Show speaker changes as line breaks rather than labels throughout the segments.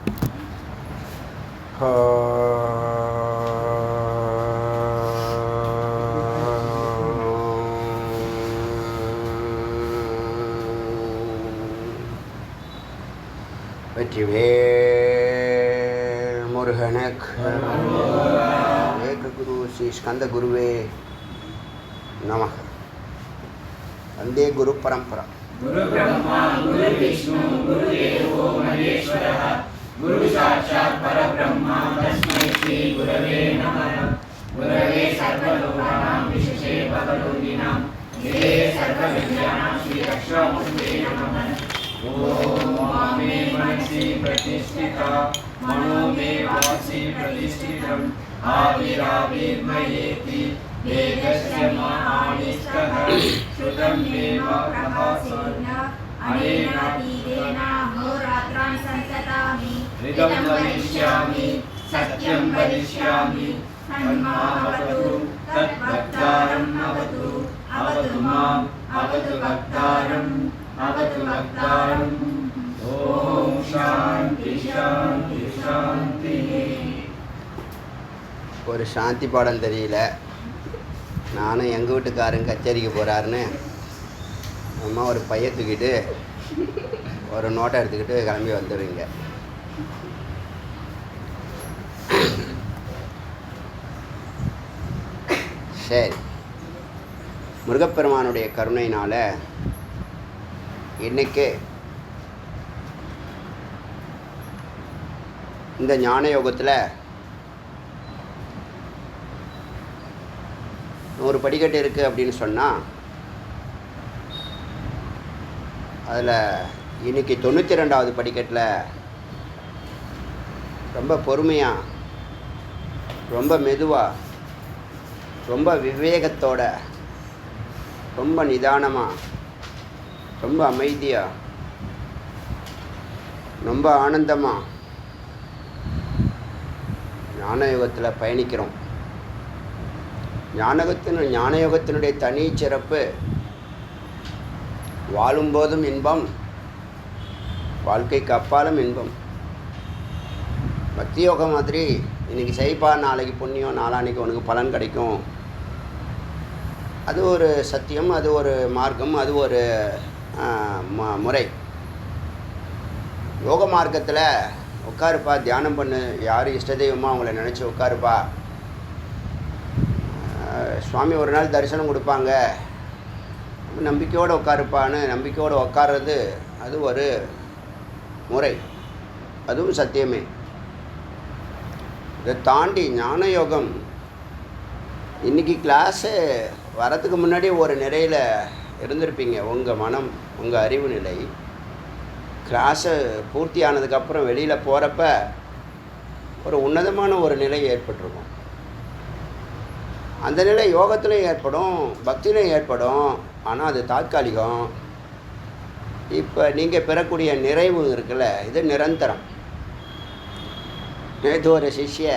வெற்றிவேல் முருகனுக்கு ஏககுரு ஸ்ரீ ஸ்கந்த குருவே நமः. வந்தே குரு பரம்பரா.
குரு பிரம்மா குரு விஷ்ணு குரு தேவோ மகேஸ்வரः குரு சாட்சாத் பரபிரம்மா தஸ்மை ஸ்ரீ குரவே நமः. குரவே சர்வலோகானாம் விசேஷே பவரோகிணாம் நிதே சர்வவித்யானாம் ஸ்ரீ தக்ஷாமூர்த்தே நமः. ஓம் மாமே மனசி பிரதிஷ்டிதா மனோ மே வாசி பிரதிஷ்டிதம் ஆவிராவிர்மயேதி வேதஸ்ய மகானிஷ்டः ஸ்ருதம் தேவ பிரகாசேன அனேன தீரேன அஹோராத்ரான் சந்ததாமி ரிதம் வதிஷ்யாமி சத்யம் வதிஷ்யாமி தன்மாவது தத்வக்தாரம் அவது அவது மாம் அவது வக்தாரம் அவது வக்தாரம். ஓம் சாந்தி சாந்தி சாந்தி.
ஒரு சாந்தி பாடம் தெரியல. நானும் எங்கள் வீட்டுக்காரங்க கச்சேரிக்கு போகிறாருன்னு அம்மா ஒரு பைய தூக்கிட்டு ஒரு நோட்டை எடுத்துக்கிட்டு கிளம்பி வந்துடுவீங்க. சரி, முருகப்பெருமானுடைய கருணையினால் இன்றைக்கே இந்த ஞான யோகத்தில் 100 படிக்கட்டு இருக்குது அப்படின்னு சொன்னால் அதில் இன்றைக்கி 92வது படிக்கட்டில் ரொம்ப பொறுமையாக, ரொம்ப மெதுவாக, ரொம்ப விவேகத்தோட, ரொம்ப நிதானமாக, ரொம்ப அமைதியாக, ரொம்ப ஆனந்தமாக ஞானயோகத்தில் பயணிக்கிறோம். ஞானயோகத்தினுடைய தனி சிறப்பு வாழும்போதும் இன்பம், வாழ்க்கைக்கு அப்பாலும் இன்பம். பக்தி யோகம் மாதிரி இன்றைக்கி செய்ப்பா, நாளைக்கு புண்ணியம், நாளான்னைக்கு உனக்கு பலன் கிடைக்கும், அது ஒரு சத்தியம், அது ஒரு மார்க்கம், அது ஒரு முறை. யோக மார்க்கத்தில் உட்காருப்பா, தியானம் பண்ணு, யார் இஷ்ட தெய்வமோ அவங்கள நினச்சி உட்காருப்பா, சுவாமி ஒரு நாள் தரிசனம் கொடுப்பாங்க, நம்பிக்கையோடு உட்காருப்பான்னு நம்பிக்கையோடு உட்கார்றது அது ஒரு முறை, அதுவும் சத்தியமே. இதை தாண்டி ஞான யோகம் இன்றைக்கி கிளாஸு வரத்துக்கு முன்னாடி ஒரு நிலையில் இருந்திருப்பீங்க. உங்கள் மனம், உங்கள் அறிவு நிலை கிளாஸு பூர்த்தி ஆனதுக்கப்புறம் வெளியில் போகிறப்ப ஒரு உன்னதமான ஒரு நிலை ஏற்பட்டிருக்கும். அந்த நிலை யோகத்திலையும் ஏற்படும், பக்தியிலையும் ஏற்படும். ஆனால் அது தாற்காலிகம். இப்போ நீங்கள் பெறக்கூடிய நிறைவு இருக்குல்ல, இது நிரந்தரம். நேற்று ஒரு சிஷ்ய,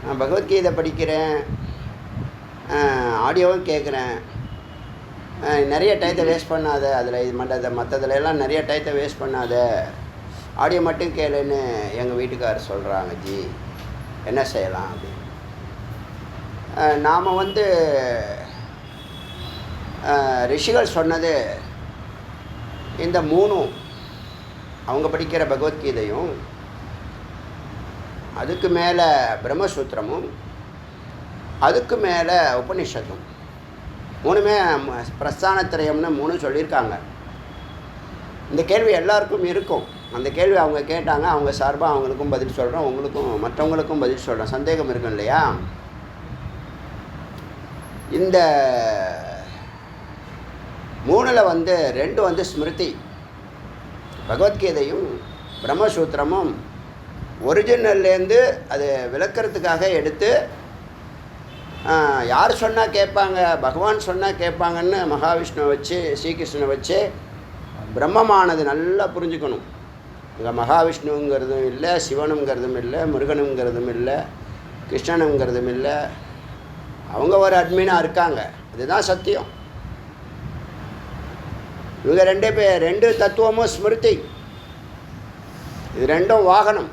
நான் பகவத்கீதை படிக்கிறேன், ஆடியோவும் கேட்குறேன், நிறைய டயத்தை வேஸ்ட் பண்ணாத, அதில் இது மற்றதுல எல்லாம் நிறைய டயத்தை வேஸ்ட் பண்ணாத, ஆடியோ மட்டும் கேளுன்னு எங்கள் வீட்டுக்காரர் சொல்கிறாங்க. ஜி என்ன செய்யலாம் அப்படின்னு. நாம் ரிஷிகள் சொன்னது இந்த 3, அவங்க படிக்கிற பகவத்கீதையும், அதுக்கு மேலே பிரம்மசூத்திரமும், அதுக்கு மேலே உபனிஷத்தும், 3மே பிரஸ்தானத்திரயம்னு 3 சொல்லியிருக்காங்க. இந்த கேள்வி எல்லாருக்கும் இருக்கும். அந்த கேள்வி அவங்க கேட்டாங்க, அவங்க சார்பாக அவங்களுக்கும் பதில் சொல்கிறோம், உங்களுக்கும் மற்றவங்களுக்கும் பதில் சொல்கிறோம். சந்தேகம் இருக்கும் இல்லையா? இந்த 3ல் 2 ஸ்மிருதி, பகவத்கீதையும் பிரம்மசூத்திரமும் ஒரிஜினல்லேருந்து அது விளக்கிறதுக்காக எடுத்து, யார் சொன்னால் கேட்பாங்க, பகவான் சொன்னால் கேட்பாங்கன்னு மகாவிஷ்ணுவை வச்சு, ஸ்ரீகிருஷ்ணனை வச்சு பிரம்மமானது நல்லா புரிஞ்சுக்கணும். இங்கே மகாவிஷ்ணுங்கிறதும் இல்லை, சிவனுங்கிறதும் இல்லை, முருகனுங்கிறதும் இல்லை, கிருஷ்ணனுங்கிறதும் இல்லை. அவங்க ஒரு அட்மினாக இருக்காங்க, இதுதான் சத்தியம். இவங்க 2 தத்துவமும் ஸ்மிருதி. இது ரெண்டும் வாகனம்.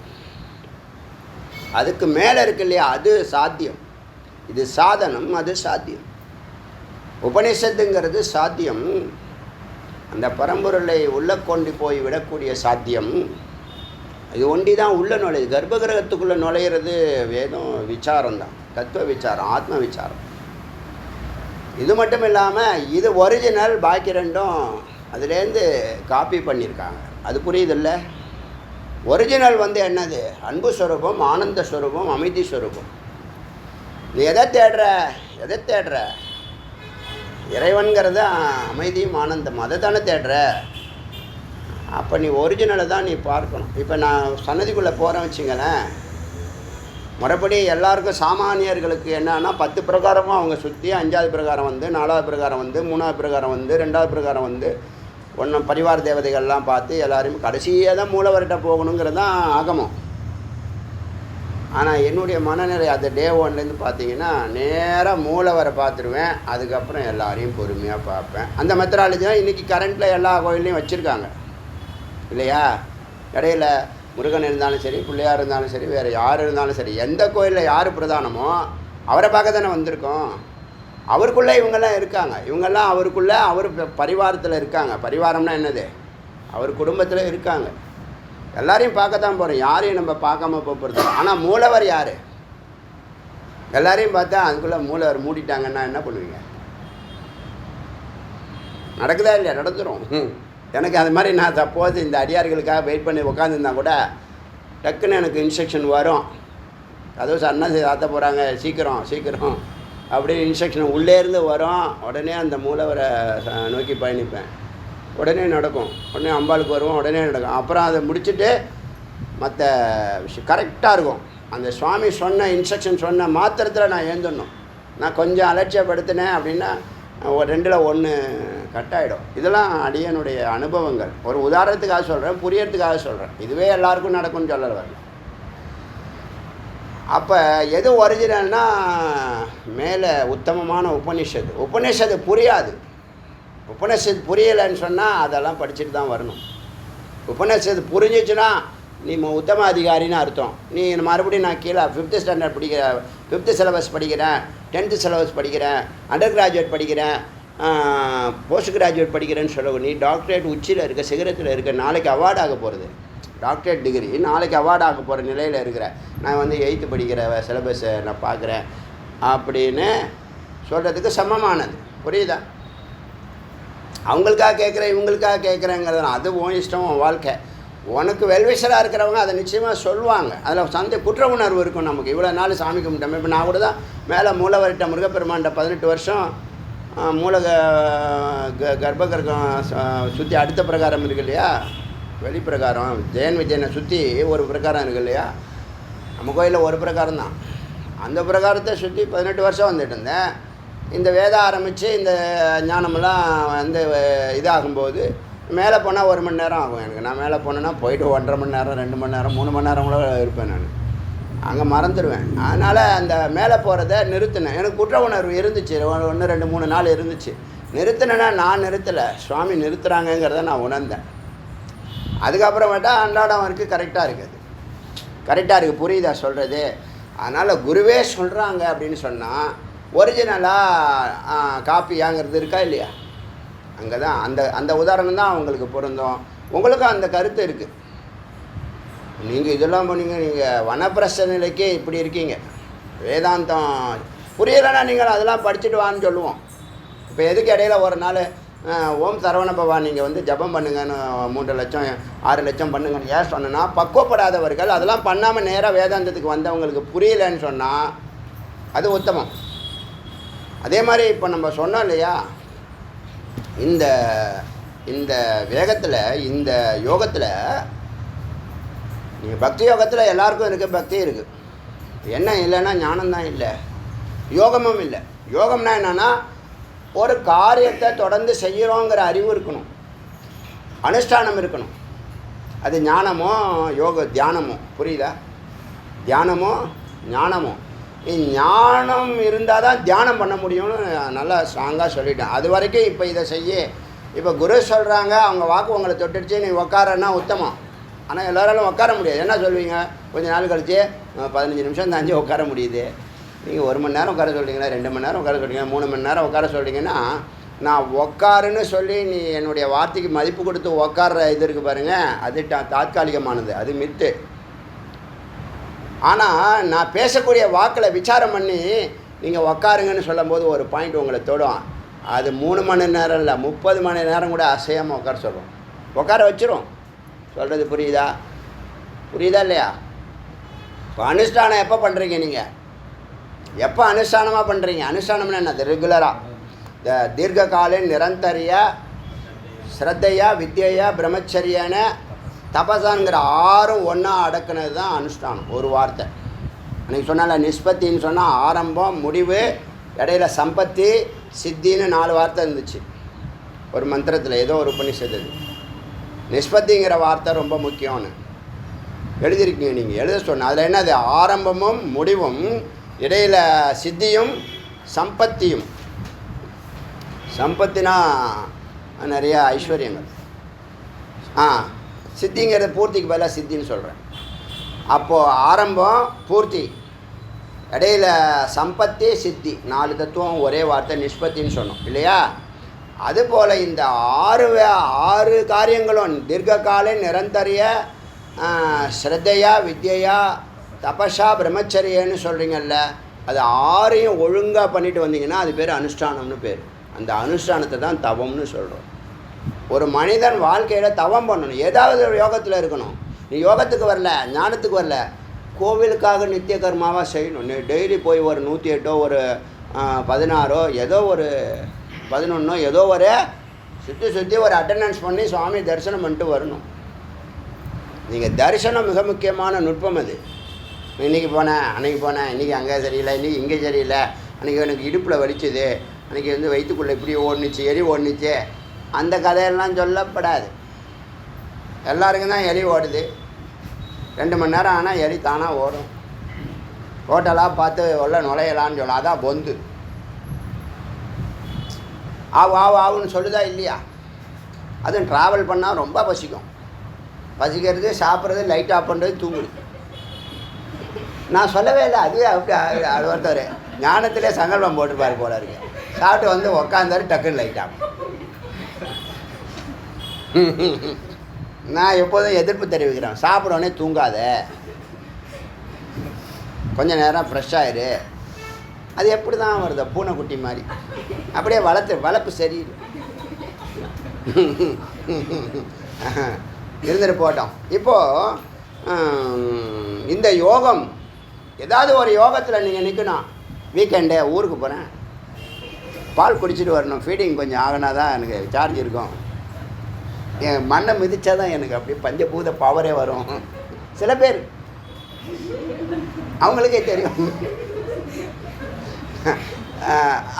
அதுக்கு மேலே இருக்கு இல்லையா, அது சாத்தியம். இது சாதனம், அது சாத்தியம். உபனிஷத்துங்கிறது சாத்தியம், அந்த பரம்பொருளை உள்ளே கொண்டு போய் விடக்கூடிய சாத்தியம். இது ஒண்டி தான் உள்ளே நுழையுது. கர்ப்பகிரகத்துக்குள்ளே நுழையிறது வேதம் விசாரம்தான், தத்துவ விசாரம், ஆத்ம விசாரம். இது மட்டும் இல்லாமல் இது ஒரிஜினல், பாக்கி ரெண்டும் அதுலேருந்து காப்பி பண்ணியிருக்காங்க. அது புரியுதில்ல? ஒரிஜினல் வந்து என்னது? அன்பு ஸ்வரூபம், ஆனந்த ஸ்வரூபம், அமைதி ஸ்வரூபம். நீ எதை தேடுற? எதை தேடுற? இறைவன்கிறத அமைதியும் ஆனந்தம், அதை தானே தேடுற. அப்போ நீ ஒரிஜினலை தான் நீ பார்க்கணும். இப்போ நான் சன்னதிக்குள்ளே போகிறேன் வச்சுங்களேன், முறைப்படி எல்லாருக்கும் சாமானியர்களுக்கு என்னன்னா 10 பிரகாரமும் அவங்க சுற்றி 5வது பிரகாரம் வந்து 4வது பிரகாரம் வந்து 3வது பிரகாரம் வந்து 2வது பிரகாரம் வந்து ஒன்றும் பரிவார தேவதைகள்லாம் பார்த்து எல்லாரையும் கடைசியாக தான் மூலவர்கிட்ட போகணுங்கிறது தான் ஆகமம். ஆனால் என்னுடைய மனநிலை அது டே 1லேருந்து பார்த்தீங்கன்னா நேராக மூலவரை பார்த்துருவேன், அதுக்கப்புறம் எல்லாரையும் பொறுமையாக பார்ப்பேன். அந்த மெத்தடாலஜி தான் இன்றைக்கி கரண்ட்டில் எல்லா கோயில்லையும் வச்சுருக்காங்க இல்லையா? இடையில முருகன் இருந்தாலும் சரி, பிள்ளையார் இருந்தாலும் சரி, வேறு யார் இருந்தாலும் சரி, எந்த கோயிலில் யார் பிரதானமோ அவரை பார்க்க தானே வந்திருக்கோம். அவருக்குள்ளே இவங்கெல்லாம் இருக்காங்க, இவங்கெல்லாம் அவருக்குள்ளே அவர் பரிவாரத்தில் இருக்காங்க. பரிவாரம்னா என்னது? அவர் குடும்பத்தில் இருக்காங்க. எல்லாரையும் பார்க்கத்தான் போகிறோம், யாரையும் நம்ம பார்க்காம போகிறது. ஆனால் மூலவர் யார்? எல்லாரையும் பார்த்தா அதுக்குள்ளே மூலவர் மூடிட்டாங்கன்னா என்ன பண்ணுவீங்க? நடக்குதா இல்லையா? நடந்துடும். எனக்கு அது மாதிரி நான் சப்போஸ் இந்த அடியார்களுக்காக வெயிட் பண்ணி உட்காந்துருந்தா கூட டக்குன்னு எனக்கு இன்ஸ்ட்ரக்ஷன் வரும், அதுவும் சன்னா ஆற்ற போகிறாங்க, சீக்கிரம் சீக்கிரம் அப்படின்னு இன்ஸ்ட்ரக்ஷன் உள்ளேருந்து வரும். உடனே அந்த மூலவரை நோக்கி பயணிப்பேன், உடனே நடக்கும். உடனே அம்பாளுக்கு வருவோம், உடனே நடக்கும். அப்புறம் அதை முடிச்சுட்டு மற்ற விஷயம் கரெக்டாக இருக்கும். அந்த சுவாமி சொன்ன இன்ஸ்ட்ரக்ஷன் சொன்ன மாத்திரத்தில் நான் ஏந்துடணும். நான் கொஞ்சம் அலட்சியப்படுத்தினேன் அப்படின்னா 2ல் 1 கட்டாயிடும். இதெல்லாம் அடியனுடைய அனுபவங்கள். ஒரு உதாரணத்துக்காக சொல்கிறேன், புரியறதுக்காக சொல்கிறேன். இதுவே எல்லாருக்கும் நடக்கும்னு சொல்ல வரல. அப்போ எது ஒரிஜினல்னா மேலே உத்தமமான உபனிஷத்து. உபனிஷத்து புரியாது. உபனிஷத்து புரியலைன்னு சொன்னால் அதெல்லாம் படிச்சுட்டு தான் வரணும். உபனிஷத்து புரிஞ்சிச்சுன்னா நீ உத்தம அதிகாரின்னு அர்த்தம். நீ மறுபடியும் நான் கீழே 5th ஸ்டாண்டர்ட் படிக்கிறேன், 5th சிலபஸ் படிக்கிறேன், 10th சிலபஸ் படிக்கிறேன், அண்டர் கிராஜுவேட் படிக்கிறேன், போஸ்ட் கிராஜுவேட் படிக்கிறேன்னு சொல்லுவோம். நீ டாக்டரேட் உச்சியில் இருக்க, சிகரத்தில் இருக்க, நாளைக்கு அவார்டு ஆக போகிறது. டாக்டரேட் டிகிரி நாளைக்கு அவார்டு ஆக போகிற நிலையில் இருக்கிறேன். நான் வந்து 8th படிக்கிற சிலபஸை நான் பார்க்குறேன் அப்படின்னு சொல்கிறதுக்கு சமமானது. புரியுதா? அவங்களுக்காக கேட்குறேன், இவங்களுக்காக கேட்குறேங்கிறது அது உன் இஷ்டம், உன் வாழ்க்கை. உனக்கு வெல்விஷராக இருக்கிறவங்க அதை நிச்சயமாக சொல்லுவாங்க. அதில் குற்ற உணர்வு இருக்கும் நமக்கு. இவ்வளோ நாள் சாமி கும்பிட்டோம். இப்போ நான் கூட தான் மேலே மூலவர்கிட்ட முருகப்பெருமான்கிட்ட 18 வருஷம் கர்ப்பகிரகம் சுற்றி அடுத்த பிரகாரம் இருக்கு இல்லையா, வெளிப்பிரகாரம் ஜெயன் விஜயனை சுற்றி ஒரு பிரகாரம் இருக்குது இல்லையா, நம்ம கோயிலில் ஒரு பிரகாரம் தான். அந்த பிரகாரத்தை சுற்றி 18 வருஷம் வந்துட்டு இருந்தேன். இந்த வேதம் ஆரம்பித்து இந்த ஞானமெல்லாம் வந்து இதாகும்போது மேலே போனால் 1 மணி நேரம் ஆகும் எனக்கு. நான் மேலே போனேன்னா போயிட்டு 1.5 மணி நேரம், 2 மணி நேரம், 3 மணி நேரம் கூட இருப்பேன். நான் அங்கே மறந்துடுவேன். அதனால் அந்த மேலே போகிறத நிறுத்தினேன். எனக்கு குற்ற உணர்வு இருந்துச்சு, 1, 2, 3 நாள் இருந்துச்சு. நிறுத்தினேன்னா நான் நிறுத்தலை, சுவாமி நிறுத்துகிறாங்கங்கிறத நான் உணர்ந்தேன். அதுக்கப்புறமேட்டா அன்றாடம் வரைக்கும் கரெக்டாக இருக்குது, கரெக்டாக இருக்குது. புரியுதா சொல்கிறது? அதனால் குருவே சொல்கிறாங்க அப்படின்னு சொன்னால் ஒரிஜினலாக காப்பியாங்கிறது இருக்கா இல்லையா? அங்கே தான் அந்த அந்த உதாரணம் தான் அவங்களுக்கு பொருந்தும். உங்களுக்கும் அந்த கருத்து இருக்குது. நீங்கள் இதெல்லாம் பண்ணீங்க, நீங்கள் வனப்பிரஸ்த நிலைக்கே இப்படி இருக்கீங்க. வேதாந்தம் புரியலைன்னா நீங்கள் அதெல்லாம் படிச்சுட்டு வான்னு சொல்லுவோம். இப்போ எதுக்கு இடையில ஒரு நாள் ஓம் சரவண பவா நீங்கள் வந்து ஜபம் பண்ணுங்கன்னு 3 லட்சம் 6 லட்சம் பண்ணுங்கன்னு ஏன் சொன்னேன்னா, பக்குவப்படாதவர்கள் அதெல்லாம் பண்ணாமல் நேராக வேதாந்தத்துக்கு வந்தவங்களுக்கு புரியலைன்னு சொன்னால் அது உத்தமம். அதே மாதிரி இப்போ நம்ம சொன்னோம் இல்லையா, இந்த இந்த வேகத்தில் இந்த யோகத்தில் நீங்கள் பக்தி யோகத்தில் எல்லாருக்கும் இருக்குது, பக்தி இருக்குது. என்ன இல்லைன்னா ஞானம்தான் இல்லை, யோகமும் இல்லை. யோகம்னா என்னென்னா ஒரு காரியத்தை தொடர்ந்து செய்கிறோங்கிற அறிவு இருக்கணும், அனுஷ்டானம் இருக்கணும். அது ஞானமோ யோக தியானமோ, புரியுதா? தியானமோ ஞானமோ. ஞானம் இருந்தால் தான் தியானம் பண்ண முடியும்னு நல்லா ஸ்ட்ராங்காக சொல்லிட்டேன். அது வரைக்கும் இப்போ இதை செய்ய, இப்போ குரு சொல்கிறாங்க, அவங்க வாக்கு உங்களை தொட்டுடுச்சு, நீ உக்காரன்னா உத்தமம். ஆனால் எல்லோராலும் உட்கார முடியாது. என்ன சொல்வீங்க? கொஞ்சம் நாள் கழிச்சு 15 நிமிஷம் தாண்டி உட்கார முடியுது. நீங்கள் 1 மணி நேரம் உட்கார சொல்கிறீங்களா, 2 மணி நேரம் உட்கார சொல்கிறீங்க, 3 மணி நேரம் உட்கார சொல்கிறீங்கன்னா, நான் உட்காருன்னு சொல்லி நீ என்னுடைய வார்த்தைக்கு மதிப்பு கொடுத்து உட்கார்ற இது இருக்குது பாருங்கள், அது தாத்காலிகமானது, அது மித்து. ஆனால் நான் பேசக்கூடிய வாக்கில் விசாரம் பண்ணி நீங்கள் உட்காருங்கன்னு சொல்லும்போது ஒரு பாயிண்ட் உங்களை தொடும். அது 3 மணி நேரம் இல்லை, 30 மணி நேரம் கூட அசையாமல் உட்கார சொல்கிறோம், உட்கார வச்சிரும். சொல்கிறது புரியுதா? புரியுதா இல்லையா? இப்போ அனுஷ்டானம் எப்போ பண்ணுறீங்க? நீங்கள் எப்போ அனுஷ்டானமாக பண்ணுறீங்க? அனுஷ்டானம்னா என்னது? ரெகுலராக இந்த தீர்க்காலின் நிரந்தரிய ஸ்ரத்தையா வித்யா பிரம்மச்சரியான தபசான்கிற 6 ஒன்றா அடக்குனது தான் அனுஷ்டானம். ஒரு வார்த்தை அன்றைக்கி சொன்னால நிஷ்பத்தின்னு சொன்னால் ஆரம்பம், முடிவு, இடையில சம்பத்தி, சித்தின்னு 4 வார்த்தை இருந்துச்சு ஒரு மந்திரத்தில், ஏதோ ஒரு உபநிஷத்து. நிஷ்பத்திங்கிற வார்த்தை ரொம்ப முக்கியம்னு எழுதியிருக்கீங்க நீங்கள், எழுத சொன்ன. அதில் என்னது? ஆரம்பமும் முடிவும், இடையில் சித்தியும் சம்பத்தியும். சம்பத்தினா நிறைய ஐஸ்வர்யங்கள். சித்திங்கிறது பூர்த்திக்கு பதிலாக சித்தின்னு சொல்கிறேன். அப்போது ஆரம்பம் பூர்த்தி, இடையில சம்பத்தி சித்தி, 4 தத்துவம் ஒரே வார்த்தை நிஷ்பத்தின்னு சொன்னோம் இல்லையா? அதுபோல் இந்த 6 காரியங்களும் தீர்க்காலே நிரந்தரிய ஸ்ரத்தையா வித்யா தபஷா பிரம்மச்சரியன்னு சொல்கிறீங்கல்ல, அது 6ஐயும் ஒழுங்காக பண்ணிட்டு வந்தீங்கன்னா அது பேர் அனுஷ்டானம்னு பேர். அந்த அனுஷ்டானத்தை தான் தவம்னு சொல்கிறோம். ஒரு மனிதன் வாழ்க்கையில் தவம் பண்ணணும், ஏதாவது ஒரு யோகத்தில் இருக்கணும். நீ யோகத்துக்கு வரல, ஞானத்துக்கு வரல, கோவிலுக்காக நித்திய கர்மாவாக செய்யணும். நீ டெய்லி போய் ஒரு 108 ஒரு 16 ஏதோ ஒரு 11 ஏதோ ஒரு சுற்றி ஒரு அட்டெண்டன்ஸ் பண்ணி சுவாமி தரிசனம் பண்ணிட்டு வரணும். நீங்கள் தரிசனம் மிக முக்கியமான நுட்பம் அது. இன்றைக்கி போனேன், அன்றைக்கி போனேன், இன்றைக்கி அங்கே சரியில்லை, இன்றைக்கி இங்கே சரியில்லை, அன்றைக்கி எனக்கு இடுப்பில் வலிச்சுது, அன்றைக்கி வந்து வயிற்றுக்குள்ளே இப்படி ஓடுனுச்சு, எலி ஓடுனுச்சு, அந்த கதையெல்லாம் சொல்லப்படாது. எல்லாருக்கும் தான் எலி ஓடுது. 2 மணி நேரம் ஆனால் எலி தானாக ஓடும். ஹோட்டலாக பார்த்து உள்ள நுழையலான்னு சொல்லலாம், அதான் பொந்து. ஆவுன்னு சொல்லுதா இல்லையா? அதுவும் ட்ராவல் பண்ணால் ரொம்ப பசிக்கும். பசிக்கிறது, சாப்பிட்றது, லைட் ஆஃப் பண்ணுறது, தூங்குது. நான் சொல்லவே இல்லை, அதுவே அப்படி அது ஒருத்தர் ஞானத்திலே சங்கல்பம் போட்டுருப்பார் போல இருக்கு. சாப்பிட்டு வந்து உக்காந்தாரு, டக்குன்னு லைட் ஆஃப். நான் எப்போதும் எதிர்ப்பு தெரிவிக்கிறேன், சாப்பிடவுடனே தூங்காத, கொஞ்சம் நேரம் ஃப்ரெஷ்ஷாயிரு. அது எப்படி தான் வருது? பூனைக்குட்டி மாதிரி அப்படியே வளர்ப்பு சரியில்லை. இருந்துட்டு போட்டோம். இப்போது இந்த யோகம், ஏதாவது ஒரு யோகத்தில் நீங்கள் நிற்கணும். வீக்கெண்டே ஊருக்கு போகிறேன், பால் குடிச்சிட்டு வரணும், ஃபீடிங் கொஞ்சம் ஆகினா தான் எனக்கு சார்ஜ் இருக்கும். என் மண்ணை மிதித்தா தான் எனக்கு அப்படியே பஞ்சபூத பவரே வரும். சில பேர் அவங்களுக்கே தெரியும்.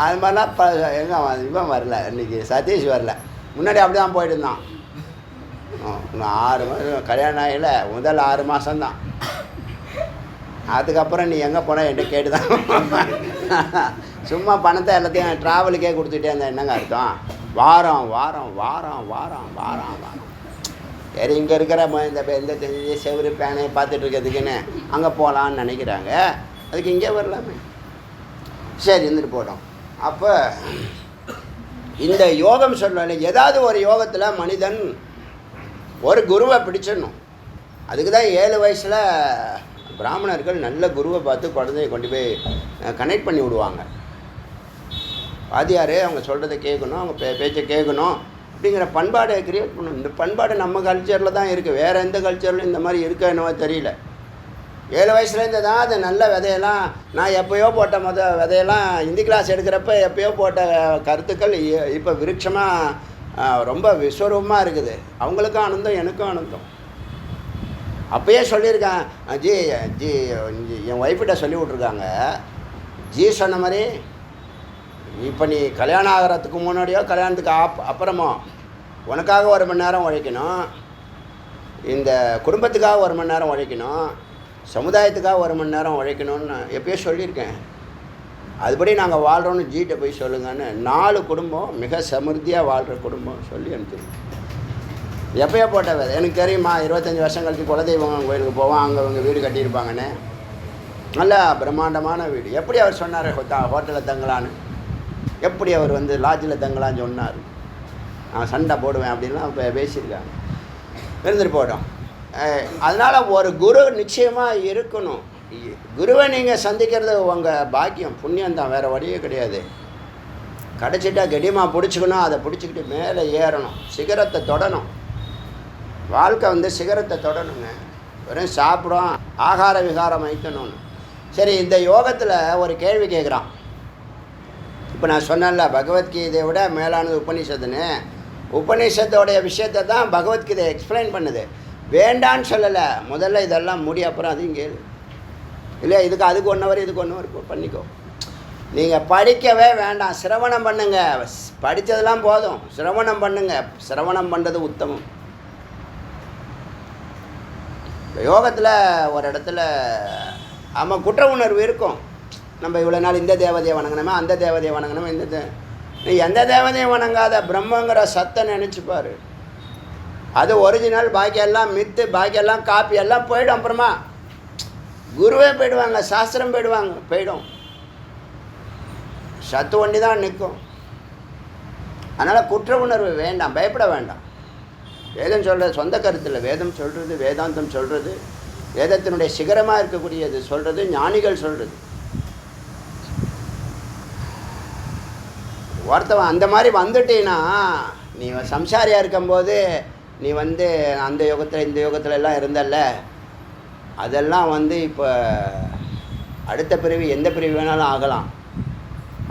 அது மாதிரிலாம் எங்கே இவன் வரல, இன்றைக்கி சதீஷ் வரல. முன்னாடி அப்படி தான் போயிட்டு இருந்தான். 6 மாதம் கல்யாணம் ஆகல, முதல் 6 மாதம்தான். அதுக்கப்புறம் நீ எங்கே போனால் என்கிட்ட கேட்டு தான். சும்மா பணத்தை எல்லாத்தையும் ட்ராவலுக்கே கொடுத்துட்டே இருந்தால் என்னங்க அர்த்தம்? வாரம் வாரம் வாரம் வாரம் வாரம் வாரம் சரி, இங்கே இருக்கிற இந்த செவரு பேனையை பார்த்துட்டு இருக்கிறதுக்குன்னு அங்கே போகலான்னு நினைக்கிறாங்க. அதுக்கு இங்கே வரலாமே. சரி, இருந்துட்டு போட்டோம். அப்போ இந்த யோகம் சொல்லலை, ஏதாவது ஒரு யோகத்தில் மனிதன் ஒரு குருவை பிடிச்சிடணும். அதுக்கு தான் 7 வயசில் பிராமணர்கள் நல்ல குருவை பார்த்து குழந்தைய கொண்டு போய் கனெக்ட் பண்ணி விடுவாங்க. வாத்தியார் அவங்க சொல்கிறத கேட்கணும், அவங்க பேச்சை கேட்கணும் அப்படிங்கிற பண்பாடை கிரியேட் பண்ணணும். இந்த பண்பாடு நம்ம கல்ச்சரில் தான் இருக்குது, வேறு எந்த கல்ச்சர்லையும் இந்த மாதிரி இருக்கா என்னவோ தெரியல. 7 வயசுலேருந்து தான் அது நல்ல விதையெல்லாம், நான் எப்போயோ போட்ட விதையெல்லாம் ஹிந்தி கிளாஸ் எடுக்கிறப்ப எப்போயோ போட்ட கருத்துக்கள் இப்போ விருட்சமாக ரொம்ப விஸ்வரூபமாக இருக்குது. அவங்களுக்கும் ஆனந்தம், எனக்கும் ஆனந்தம். அப்போயே சொல்லியிருக்கேன், ஜி என் ஒய்ஃபிட்ட சொல்லி விட்ருக்காங்க. ஜி சொன்ன மாதிரி இப்போ நீ கல்யாணம் ஆகிறதுக்கு முன்னாடியோ கல்யாணத்துக்கு அப்புறமோ உனக்காக 1 மணி நேரம் உழைக்கணும், இந்த குடும்பத்துக்காக 1 மணி நேரம் உழைக்கணும், சமுதாயத்துக்காக 1 மணி நேரம் உழைக்கணும்னு எப்போயோ சொல்லியிருக்கேன். அதுபடி நாங்கள் வாழ்கிறோன்னு ஜிகிட்ட போய் சொல்லுங்கன்னு 4 குடும்பம் மிக சமிருத்தியாக வாழ்கிற குடும்பம் சொல்லி அனுப்பிச்சிருக்கோம். எப்பயோ போட்ட விதை. எனக்கு தெரியுமா 25 வருஷம் கழிச்சு குலதெய்வம் கோயிலுக்கு போவோம், அங்கே அவங்க வீடு கட்டியிருப்பாங்கன்னு. நல்ல பிரம்மாண்டமான வீடு. எப்படி அவர் சொன்னார் ஹோட்டலில் தங்கலான்னு? எப்படி அவர் வந்து லாட்ஜில் தங்கலான்னு சொன்னார்? நான் சண்டை போடுவேன் அப்படின்லாம் இப்போ பேசியிருக்காங்க. இருந்துட்டு போட்டோம். அதனால் ஒரு குரு நிச்சயமாக இருக்கணும். குருவை நீங்கள் சந்திக்கிறது உங்கள் பாக்கியம், புண்ணியந்தான், வேறு வழியே கிடையாது. கிடச்சிட்டா கெடியமாக பிடிச்சிக்கணும், அதை பிடிச்சிக்கிட்டு மேலே ஏறணும், சிகரத்தை தொடணும். வாழ்க்கை வந்து சிகரத்தை தொடணுங்க. வெறும் சாப்பிடும், ஆகார விகாரம் வைக்கணும்னு. சரி, இந்த யோகத்தில் ஒரு கேள்வி கேட்குறான். இப்போ நான் சொன்னேன்ல, பகவத்கீதையை விட மேலானது உபநிஷத்துன்னு. உபநிஷத்தோடைய விஷயத்தை தான் பகவத்கீதை எக்ஸ்பிளைன் பண்ணுது. வேண்டான்னு சொல்லலை, முதல்ல இதெல்லாம் முடி, அப்புறம் அதையும் கேளு. இல்லை இதுக்கு அதுக்கு 1 ஹவர் இதுக்கு 1 ஹவர் பண்ணிக்கோ. நீங்கள் படிக்கவே வேண்டாம், சிரவணம் பண்ணுங்க. படித்ததெல்லாம் போதும், சிரவணம் பண்ணுங்க. சிரவணம் பண்ணுறது உத்தமம். யோகத்தில் ஒரு இடத்துல ஆமாம் குற்ற உணர்வு இருக்கும். நம்ம இவ்வளோ நாள் இந்த தேவதையை வணங்கணுமே, அந்த தேவதையை வணங்கணுமே, நீ எந்த தேவதையை வணங்காத பிரம்மங்கிற சத்தை நினச்சிப்பார். அது ஒரிஜினல், பாக்கியெல்லாம் மித்து, பாக்கியெல்லாம் காப்பி எல்லாம் போயிடும். அப்புறமா குருவே போயிடுவாங்க, சாஸ்திரம் போயிடும். சத்து ஒண்டி தான் நிற்கும். அதனால் குற்ற உணர்வு வேண்டாம், பயப்பட வேண்டாம். வேதம் சொல்கிறது சொந்த கருத்து இல்லை, வேதம் சொல்கிறது, வேதாந்தம் சொல்கிறது, வேதத்தினுடைய சிகரமாக இருக்கக்கூடியது சொல்கிறது, ஞானிகள் சொல்கிறது. ஒருத்தவன் அந்த மாதிரி வந்துட்டீன்னா, நீ சம்சாரியாக இருக்கும்போது நீ வந்து அந்த யோகத்தில் இந்த யோகத்தில் எல்லாம் இருந்தல்ல, அதெல்லாம் வந்து இப்போ அடுத்த பிறவி எந்த பிறவி வேணாலும் ஆகலாம்.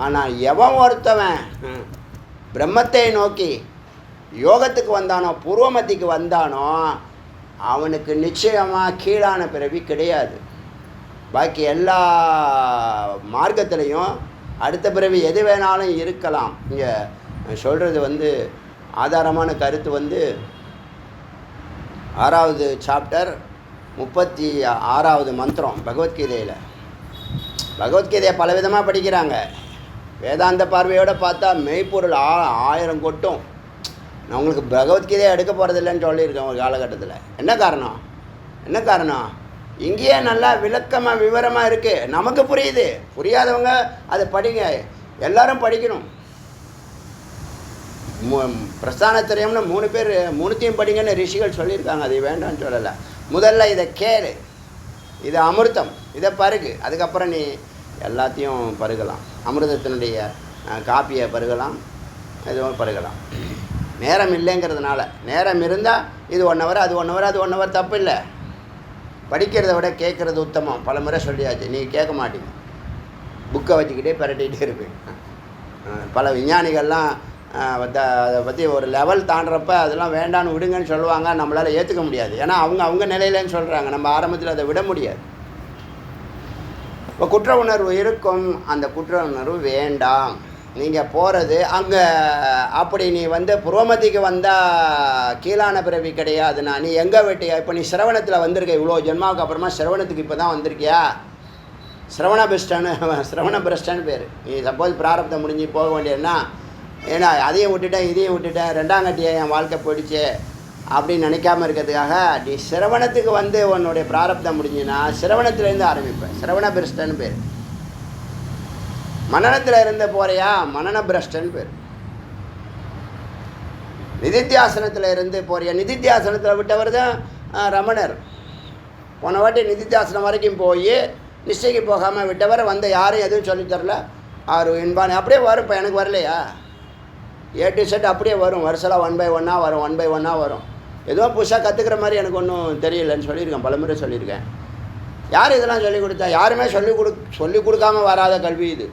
ஆனால் எவன் ஒருத்தவன் பிரம்மத்தை நோக்கி யோகத்துக்கு வந்தானோ, பூர்வமத்திக்கு வந்தானோ, அவனுக்கு நிச்சயமாக கீழான பிறவி கிடையாது. பாக்கி எல்லா மார்க்கத்திலையும் அடுத்த பிறவி எது வேணாலும் இருக்கலாம். இங்கே சொல்கிறது வந்து ஆதாரமான கருத்து வந்து 6வது சாப்டர் 36வது மந்திரம் பகவத்கீதையில். பகவத்கீதையை பலவிதமாக படிக்கிறாங்க. வேதாந்த பார்வையோடு பார்த்தா மெய்ப்பொருள் 1000 கொட்டும். நான் உங்களுக்கு பகவத்கீதையை எடுக்க போகிறதில்லைன்னு சொல்லியிருக்கேன் ஒரு காலகட்டத்தில். என்ன காரணம்? இங்கேயே நல்லா விளக்கமாக விவரமாக இருக்குது, நமக்கு புரியுது. புரியாதவங்க அதை படிங்க, எல்லோரும் படிக்கணும். பிரஸ்தானத்திரயம்னு 3 பேர் 3த்தையும் படிங்கன்னு ரிஷிகள் சொல்லியிருக்காங்க. அது வேண்டாம்னு சொல்லலை. முதல்ல இதை கேளு, இது அமிர்தம், இதை பருகு, அதுக்கப்புறம் நீ எல்லாத்தையும் பருகலாம். அமிர்தத்தினுடைய காப்பியை பருகலாம், எதுவும் பருகலாம். நேரம் இல்லைங்கிறதுனால. நேரம் இருந்தால் இது 1 ஹவர், அது 1 ஹவர், அது 1 ஹவர் தப்பு இல்லை. படிக்கிறத விட கேட்குறது உத்தமம். பல முறை சொல்லியாச்சு, நீங்கள் கேட்க மாட்டீங்க, புக்கை வச்சுக்கிட்டே பரட்டிகிட்டே இருப்பீங்க. பல விஞ்ஞானிகள்லாம் அதை பற்றி ஒரு லெவல் தாண்டுறப்ப அதெல்லாம் வேண்டான்னு விடுங்கன்னு சொல்லுவாங்க. நம்மளால் ஏற்றுக்க முடியாது, ஏன்னா அவங்க நிலையிலன்னு சொல்கிறாங்க. நம்ம ஆரம்பத்தில் அதை விட முடியாது. இப்போ குற்ற உணர்வு இருக்கும், அந்த குற்ற உணர்வு வேண்டாம். நீங்கள் போகிறது அங்கே அப்படி நீ வந்து புரோமதிக்கு வந்தால் கீழான பிறவி கிடையாதுண்ணா. நீ எங்கே வெட்டியா? இப்போ நீ சிரவணத்தில் வந்திருக்க, இவ்வளோ ஜென்மாவுக்கு அப்புறமா சிரவணத்துக்கு இப்போ தான் வந்திருக்கியா? சிரவண பிரஷ்டன்னு பேர். நீ சப்போஸ் பிராரப்தம் முடிஞ்சு போக வேண்டியதுன்னா, ஏன்னா அதையும் விட்டுட்டேன் இதையும் விட்டுட்டேன், 2ஆம் கட்டியை என் வாழ்க்கை போயிடுச்சு அப்படின்னு நினைக்காம இருக்கிறதுக்காக நீ சிரவணத்துக்கு வந்து உன்னுடைய பிராரப்தம் முடிஞ்சுன்னா சிரவணத்துலேருந்து ஆரம்பிப்பேன். சிரவண பிரஷ்டன்னு பேர். மனநத்தில் இருந்து போறியா, மனன பிரஷ்டன்னு பேர். நிதித்தியாசனத்தில் இருந்து போறியா, நிதித்தியாசனத்தில் விட்டவர் தான் ரமணர். போன வாட்டி நிதித்தியாசனம் வரைக்கும் போய் நிச்சயக்கு போகாமல் விட்டவர் வந்து யாரும் எதுவும் சொல்லித்தரல. அவர் இன்பான் அப்படியே வரும். இப்போ எனக்கு வரலையா? A to Z அப்படியே வரும். வருஷலாம் 1 by 1 வரும், 1 by 1 வரும். எதுவும் புதுசாக கற்றுக்கிற மாதிரி எனக்கு ஒன்றும் தெரியலன்னு சொல்லியிருக்கேன், பலமுறை சொல்லியிருக்கேன். யார் இதெல்லாம் சொல்லிக் கொடுத்தா? யாருமே சொல்லிக் கொடுக்காம வராத கல்வி இது.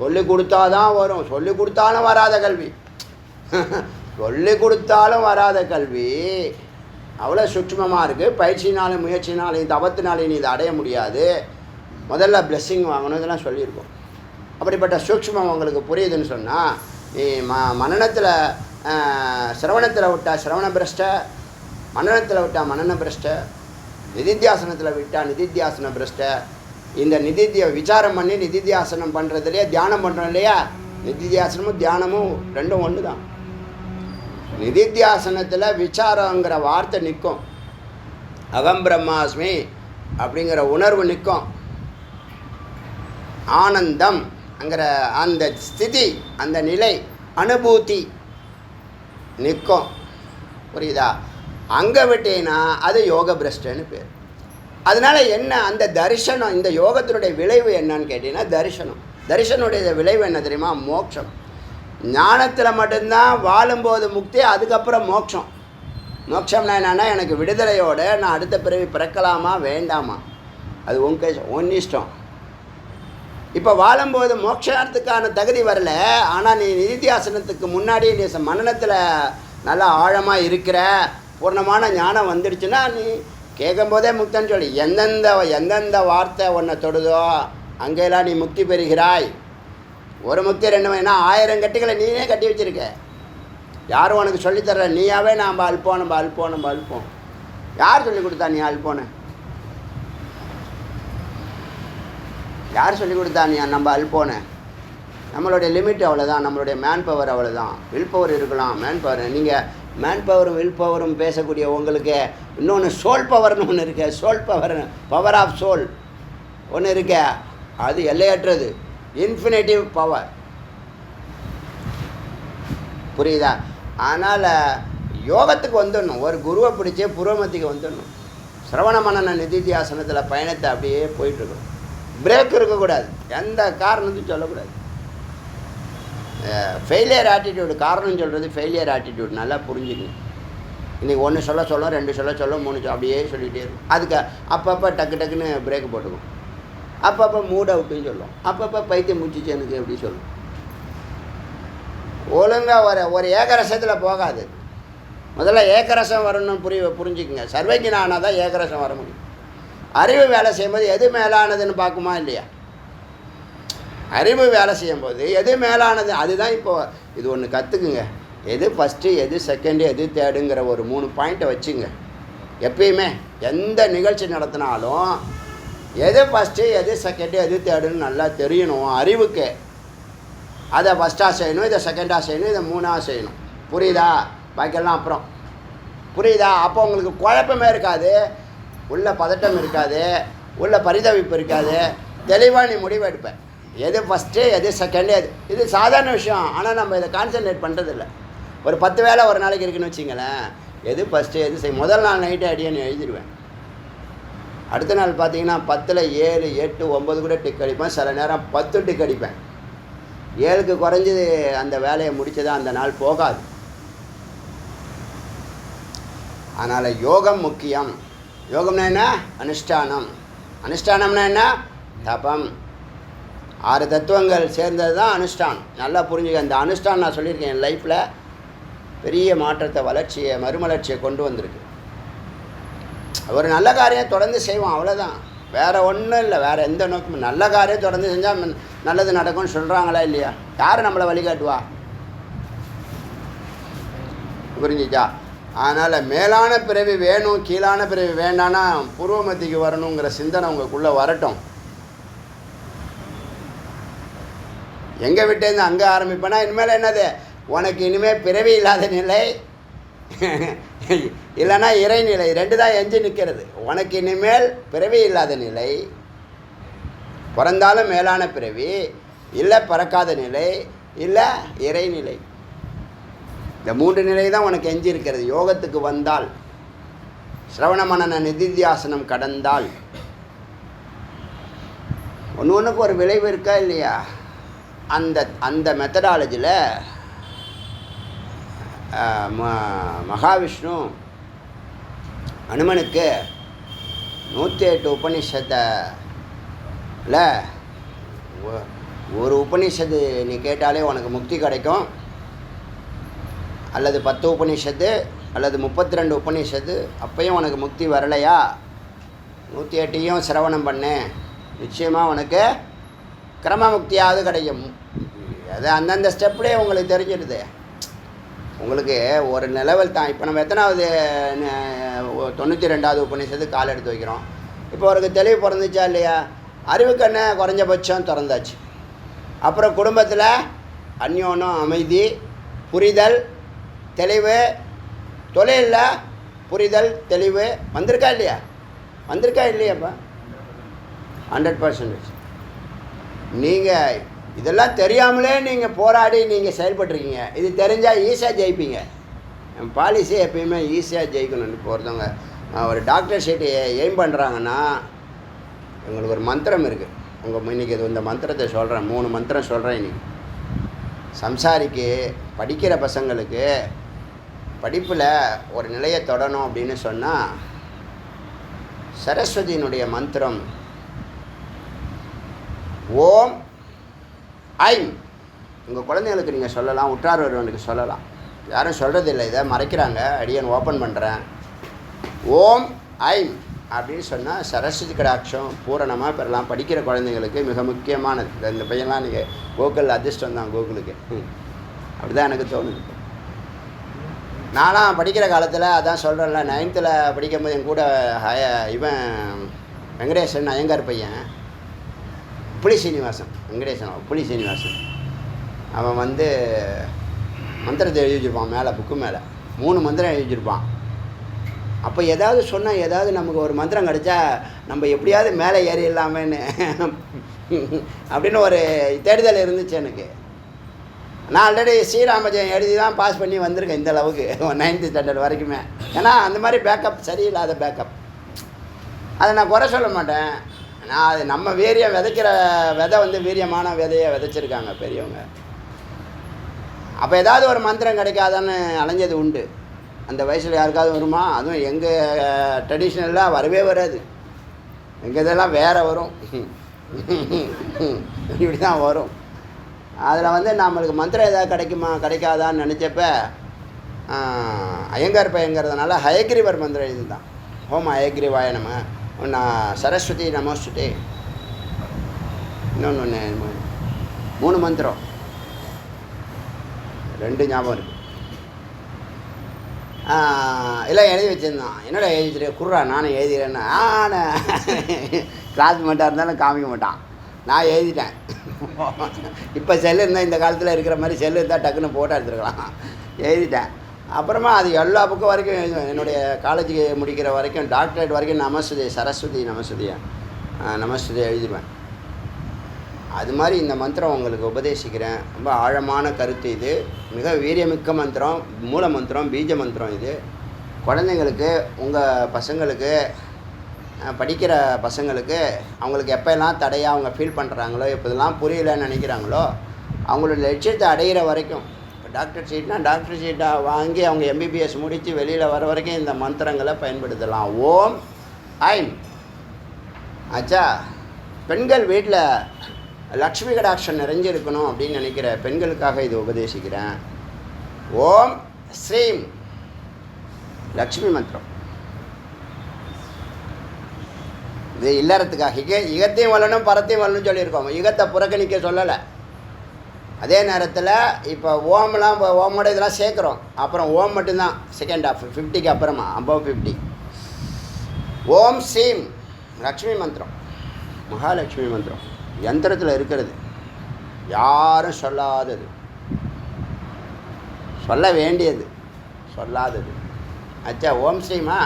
சொல்லிக் கொடுத்தா தான் வரும், சொல்லிக் கொடுத்தாலும் வராத கல்வி. சொல்லிக் கொடுத்தாலும் வராத கல்வி அவ்வளோ சூட்சமமாக இருக்குது. பயிற்சினாலும் முயற்சினாலும் தவத்தினாலும் நீ இதை அடைய முடியாது. முதல்ல பிளெஸ்ஸிங் வாங்கணும், இதெல்லாம் சொல்லியிருக்கோம். அப்படிப்பட்ட சூட்சமம் உங்களுக்கு புரியுதுன்னு சொன்னால், நீ மனநத்தில் சிரவணத்தில் விட்டால் சிரவண பிரஷ்ட, மனநத்தில் விட்டால் மனன பிரஷ்ட, நிதித்தியாசனத்தில் விட்டால் நிதித்தியாசன பிரஷ்ட. இந்த விசாரம் பண்ணி நிதித்தியாசனம் பண்ணுறதுலையே தியானம் பண்ணுறோம் இல்லையா? நிதித்தியாசனமும் தியானமும் ரெண்டும் ஒன்று தான். நிதித்தியாசனத்தில் விசாரங்கிற வார்த்தை நிற்கும், அகம் பிரம்மாஸ்மி அப்படிங்கிற உணர்வு நிற்கும், ஆனந்தம்ங்கிற அந்த ஸ்திதி, அந்த நிலை, அனுபூதி நிற்கும். புரியுதா? அங்கே விட்டேன்னா அது யோக பிரஷ்டன்னு பேர். அதனால் என்ன, அந்த தரிசனம், இந்த யோகத்தினுடைய விளைவு என்னன்னு கேட்டிங்கன்னா தரிசனம். தரிசனுடைய விளைவு என்ன தெரியுமா? மோட்சம். ஞானத்தில் மட்டும்தான் வாழும்போது முக்தி, அதுக்கப்புறம் மோட்சம். மோட்சம்னா என்னென்னா, எனக்கு விடுதலையோடு நான் அடுத்த பிறவி பிறக்கலாமா வேண்டாமா, அது உன் இஷ்டம். இப்போ வாழும்போது மோட்சத்துக்கான தகுதி வரல, ஆனால் நீ நிதித்தியாசனத்துக்கு முன்னாடி நீ மனநத்தில் நல்லா ஆழமாக இருக்கிற, பூர்ணமான ஞானம் வந்துடுச்சுன்னா நீ கேட்கும்போதே முக்தன்னு சொல்லி, எந்தெந்த வார்த்தை உன்னை தொடுதோ அங்கெல்லாம் நீ முக்தி பெறுகிறாய். ஒரு முக்தி ரெண்டு வேணா 1000 கட்டுகளை நீனே கட்டி வச்சுருக்க. யாரும் உனக்கு சொல்லித்தர்ற, நீயாவே நாம் அல்போம். யார் சொல்லி கொடுத்தா நீ அல்போன்னு? யார் சொல்லி கொடுத்தா நீ நம்ம அல்போன்னு? நம்மளுடைய லிமிட் அவ்வளோதான், நம்மளுடைய மேன் பவர் அவ்வளோதான். வில் பவர் இருக்கலாம், மேன் பவர். நீங்கள் மேன் பவரும் வில் பவரும் பேசக்கூடிய உங்களுக்கு இன்னொன்று சோல் பவர்னு ஒன்று இருக்கு. சோல் பவர் ஆஃப் சோல் ஒன்று இருக்க, அது எல்லையற்றது, இன்ஃபினிட்டிவ் பவர். புரியுதா? அதனால் யோகத்துக்கு வந்துடணும், ஒரு குருவை பிடிச்சே புரோமத்திக்கு வந்துடணும். சிரவண மனன நிதித்தியாசனத்தில் பயணத்தை அப்படியே போயிட்டுருக்கணும். பிரேக் இருக்கக்கூடாது, எந்த காரணத்தையும் சொல்லக்கூடாது. ஃபெயிலியர் ஆட்டிடியூடு, காரணம் சொல்கிறது ஃபெயிலியர் ஆட்டிடியூட். நல்லா புரிஞ்சுக்கணும். இன்றைக்கி 1 சொல்ல 2 சொல்ல 3 அப்படியே சொல்லிகிட்டே இருக்கும். அதுக்கு அப்பப்போ டக்குன்னு பிரேக் போட்டுக்கும், அப்பப்போ மூட் அவுட்டுன்னு சொல்லும், அப்பப்போ பைத்தியம் முடிச்சிச்சு எனக்கு எப்படி சொல்லும். ஒழுங்காக ஒரு ஏகரசத்தில் போகாது. முதல்ல ஏக்கரசம் வரணும்னு புரிஞ்சுக்குங்க. சர்வஜ்ஞானம் ஆனால் தான் ஏகரசம் வர முடியும். அறிவு வேலை செய்யும்போது எது மேலானதுன்னு பார்க்குமா இல்லையா? அறிவு வேலை செய்யும்போது எது மேலானது, அதுதான். இப்போது இது ஒன்று கற்றுக்குங்க, எது ஃபஸ்ட்டு, எது செகண்டு, எது தேர்டுங்கிற ஒரு 3 பாயிண்ட்டை வச்சுங்க. எப்பயுமே எந்த நிகழ்ச்சி நடத்தினாலும் எது ஃபஸ்ட்டு, எது செகண்டு, எது தேர்டுன்னு நல்லா தெரியணும் அறிவுக்கு. அதை ஃபஸ்ட்டாக செய்யணும், இதை செகண்டாக செய்யணும், இதை 3ஆக செய்யணும். புரியுதா? பாக்கியெல்லாம் அப்புறம். புரியுதா? அப்போ உங்களுக்கு குழப்பமே இருக்காது, உள்ள பதட்டம் இருக்காது, உள்ள பரிதவிப்பு இருக்காது. தெளிவாக நீ முடிவு எடுப்பேன், எது ஃபஸ்ட்டு, எது செகண்டு, இது சாதாரண விஷயம். ஆனால் நம்ம இதை கான்சன்ட்ரேட் பண்ணுறதில்ல. ஒரு 10 வேலை ஒரு நாளைக்கு இருக்குன்னு வச்சிங்களேன், எது ஃபஸ்ட்டு, எது முதல் நாள் நைட்டு அடியான்னு எழுதிடுவேன். அடுத்த நாள் பார்த்தீங்கன்னா 10ல் 7, 8, 9 கூட டிக் அடிப்பேன். சில நேரம் 10 டிக் அடிப்பேன். 7க்கு குறைஞ்சது அந்த வேலையை முடிச்சதான் அந்த நாள் போகாது. அதனால் யோகம் முக்கியம். யோகம்னா என்ன? அனுஷ்டானம். அனுஷ்டானம்னா என்ன? தபம். 6 தத்துவங்கள் சேர்ந்தது தான் அனுஷ்டான். நல்லா புரிஞ்சுக்க. அந்த அனுஷ்டான் நான் சொல்லியிருக்கேன், என் லைஃப்பில் பெரிய மாற்றத்தை, வளர்ச்சியை, மறுமலர்ச்சியை கொண்டு வந்திருக்கு. ஒரு நல்ல காரியம் தொடர்ந்து செய்வோம், அவ்வளோதான். வேறு ஒன்றும் இல்லை, வேறு எந்த நோக்கமும். நல்ல காரியம் தொடர்ந்து செஞ்சால் நல்லது நடக்கும்னு சொல்கிறாங்களா இல்லையா? யார் நம்மளை வழிகாட்டுவா? புரிஞ்சிச்சா? அதனால் மேலான பிறவி வேணும், கீழான பிறவி வேண்டான்னா பூர்வமத்திக்கு வரணுங்கிற சிந்தனை உங்களுக்குள்ளே வரட்டும். எங்கே விட்டேருந்து அங்கே ஆரம்பிப்பேன்னா, இனிமேல் என்னது, உனக்கு இனிமேல் பிறவி இல்லாத நிலை இல்லைன்னா இறைநிலை, 2 தான் எஞ்சி நிற்கிறது. உனக்கு இனிமேல் பிறவி இல்லாத நிலை, பிறந்தாலும் மேலான பிறவி, இல்லை பறக்காத நிலை, இல்லை இறைநிலை. இந்த 3 நிலை தான் உனக்கு எஞ்சி இருக்கிறது. யோகத்துக்கு வந்தால், சிரவண மனன நிதித்தியாசனம் கடந்தால், ஒன்றுக்கு ஒரு விளைவு இருக்கா இல்லையா? அந்த மெத்தடாலஜியில் மகாவிஷ்ணு அனுமனுக்கு 108 உபநிஷத்தில் ஒரு உபநிஷத்து நீ கேட்டாலே உனக்கு முக்தி கிடைக்கும், அல்லது 10 உபநிஷத்து அல்லது 32 உபநிஷத்து, அப்பையும் உனக்கு முக்தி வரலையா, 108ஐயும் சிரவணம் பண்ணு, நிச்சயமாக உனக்கு கிரம முக்தியாவது கிடைக்கும். அது அந்தந்த ஸ்டெப்லேயே உங்களுக்கு தெரிஞ்சிடுது. உங்களுக்கு ஒரு லெவல் தான். இப்போ நம்ம எத்தனாவது 92வது உபநிஷத்து கால் எடுத்து வைக்கிறோம். இப்போ அவருக்கு தெளிவு பிறந்துச்சா இல்லையா? அறிவுக்கண்ணை குறைஞ்சபட்சம் திறந்தாச்சு. அப்புறம் குடும்பத்தில் அந்யோன்யம், அமைதி, புரிதல், தெளிவு, தொழிலில் புரிதல் தெளிவு வந்திருக்கா இல்லையா? வந்திருக்கா இல்லையாப்பா? 100%. நீங்கள் இதெல்லாம் தெரியாமலே நீங்கள் போராடி நீங்கள் செயல்பட்டுருக்கீங்க. இது தெரிஞ்சால் ஈஸியாக ஜெயிப்பீங்க. என் பாலிசி எப்பயுமே ஈஸியாக ஜெயிக்கணும்னு போகிறவங்க ஒரு டாக்டர் ஷீட்டு எய்ம் பண்ணுறாங்கன்னா உங்களுக்கு ஒரு மந்திரம் இருக்குது. உங்கள் இன்றைக்கி இது இந்த மந்திரத்தை சொல்கிறேன், 3 மந்திரம் சொல்கிறேன் இன்றைக்கி. சம்சாரிக்கு படிக்கிற பசங்களுக்கு படிப்பில் ஒரு நிலையை தொடணும் அப்படின்னு சொன்னால் சரஸ்வதியினுடைய மந்திரம் ஓம் ஐம். உங்கள் குழந்தைங்களுக்கு நீங்கள் சொல்லலாம், உற்றார் ஒருவனுக்கு சொல்லலாம். யாரும் சொல்கிறதில்லை, இதை மறைக்கிறாங்க. அடியன் ஓப்பன் பண்ணுறேன். ஓம் ஐம் அப்படின்னு சொன்னால் சரஸ்வதி கடாட்சம் பூரணமாக பெறலாம். படிக்கிற குழந்தைங்களுக்கு மிக முக்கியமானது. இந்த பையன்லாம் நீங்கள் கோகுல் அதிர்ஷ்டம் தான் கோகுலுக்கு. அப்படி தான் எனக்கு தோணுது. நான்லாம் படிக்கிற காலத்தில் அதான் சொல்கிறேன்ல, 9th படிக்கும்போது என் கூட இவன் வெங்கடேசன் ஐயங்கார் பையன் புலி சீனிவாசன், வெங்கடேசன் புலி சீனிவாசன், அவன் வந்து மந்திரத்தை எழுதி வச்சுருப்பான் மேலே, புக்கு மேலே 3 மந்திரம் எழுதி வச்சுருப்பான். அப்போ ஏதாவது சொன்னால், ஏதாவது நமக்கு ஒரு மந்திரம் கிடச்சா நம்ம எப்படியாவது மேலே ஏறிடலாமேன்னு அப்படின்னு ஒரு தேடுதல் இருந்துச்சு எனக்கு. நான் ஆல்ரெடி ஸ்ரீராமஜெயம் எழுதி தான் பாஸ் பண்ணி வந்திருக்கேன் இந்த அளவுக்கு, 9th ஸ்டாண்டர்ட் வரைக்குமே. ஏன்னா அந்த மாதிரி பேக்கப் சரியில்லாத பேக்கப். அதை நான் குறை சொல்ல மாட்டேன். நான் அது நம்ம வீரியம் விதைக்கிற விதை வந்து வீரியமான விதையை விதைச்சிருக்காங்க பெரியவங்க. அப்போ ஏதாவது ஒரு மந்திரம் கிடைக்காதான்னு அலைஞ்சது உண்டு. அந்த வயசில் யாருக்காவது வருமா? அதுவும் எங்கள் ட்ரெடிஷ்னலாக வரவே வராது. எங்கள் இதெல்லாம் வேறு வரும், இப்படி தான் வரும். அதில் வந்து நம்மளுக்கு மந்திரம் ஏதாவது கிடைக்குமா கிடைக்காதான்னு நினச்சப்ப ஐயங்கார் பையங்கிறதுனால ஹயக்ரீவர் மந்திரம் எழுதிதான். ஹோம் ஹயக்ரீவாய நம, நான் சரஸ்வதி நமஸ்துதே, இன்னொன்று 3 மந்திரம், 2 ஞாபகம் இருக்குது. எல்லாம் எழுதி வச்சுருந்தான். என்னடா எழுதிட்டு குர்ரா நானும் எழுதிக்கிறேன்னா, கிளாஸ் மட்டும் இருந்தாலும் காமிக்க மாட்டான். நான் எழுதிட்டேன். இப்போ செல்லு இருந்தால், இந்த காலத்தில் இருக்கிற மாதிரி செல்லு இருந்தால் டக்குன்னு ஃபோட்டோ எடுத்துருக்கலாம். எழுதிட்டேன். அப்புறமா அது எல்லா புக்கும் வரைக்கும் எழுதுவேன். என்னுடைய காலேஜுக்கு முடிக்கிற வரைக்கும், டாக்டரேட் வரைக்கும் நமஸ்துதி, சரஸ்வதி நமஸ்துதியா நமஸ்துதி எழுதிடுவேன். அது மாதிரி இந்த மந்திரம் உங்களுக்கு உபதேசிக்கிறேன். ரொம்ப ஆழமான கருத்து இது. மிக வீரியமிக்க மந்திரம், மூல மந்திரம், பீஜ மந்திரம். இது குழந்தைங்களுக்கு, உங்கள் பசங்களுக்கு, படிக்கிற பசங்களுக்கு, அவங்களுக்கு எப்போல்லாம் தடையாக அவங்க ஃபீல் பண்ணுறாங்களோ, எப்போதெல்லாம் புரியலைன்னு நினைக்கிறாங்களோ, அவங்களோட லட்சியத்தை அடைகிற வரைக்கும், இப்போ டாக்டர் சீட்னா டாக்டர் சீட்டாக வாங்கி அவங்க எம்பிபிஎஸ் முடித்து வெளியில் வர வரைக்கும் இந்த மந்திரங்களை பயன்படுத்தலாம். ஓம் ஐம். ஆச்சா, பெண்கள் வீட்டில் லக்ஷ்மி கடாட்சம் நிறைஞ்சிருக்கணும் அப்படின்னு நினைக்கிற பெண்களுக்காக இது உபதேசிக்கிறேன். ஓம் ஸ்ரீம், லக்ஷ்மி மந்திரம். இது இல்லறத்துக்காக. யுகத்தையும் வளரணும், பரத்தையும் வளரணும்னு சொல்லியிருக்கோம். யுகத்தை புறக்கணிக்க சொல்லலை. அதே நேரத்தில் இப்போ ஓம்லாம், ஓமோட இதெல்லாம் சேர்க்குறோம். அப்புறம் ஓம் மட்டும்தான் செகண்ட் ஹாஃப், 50க்கு அப்புறமா அபவ் 50. ஓம் ஸ்ரீம் லக்ஷ்மி மந்திரம், மகாலட்சுமி மந்திரம். யந்திரத்தில் இருக்கிறது, யாரும் சொல்லாதது, சொல்ல வேண்டியது, சொல்லாதது. அச்சா, ஓம் ஸ்ரீமா.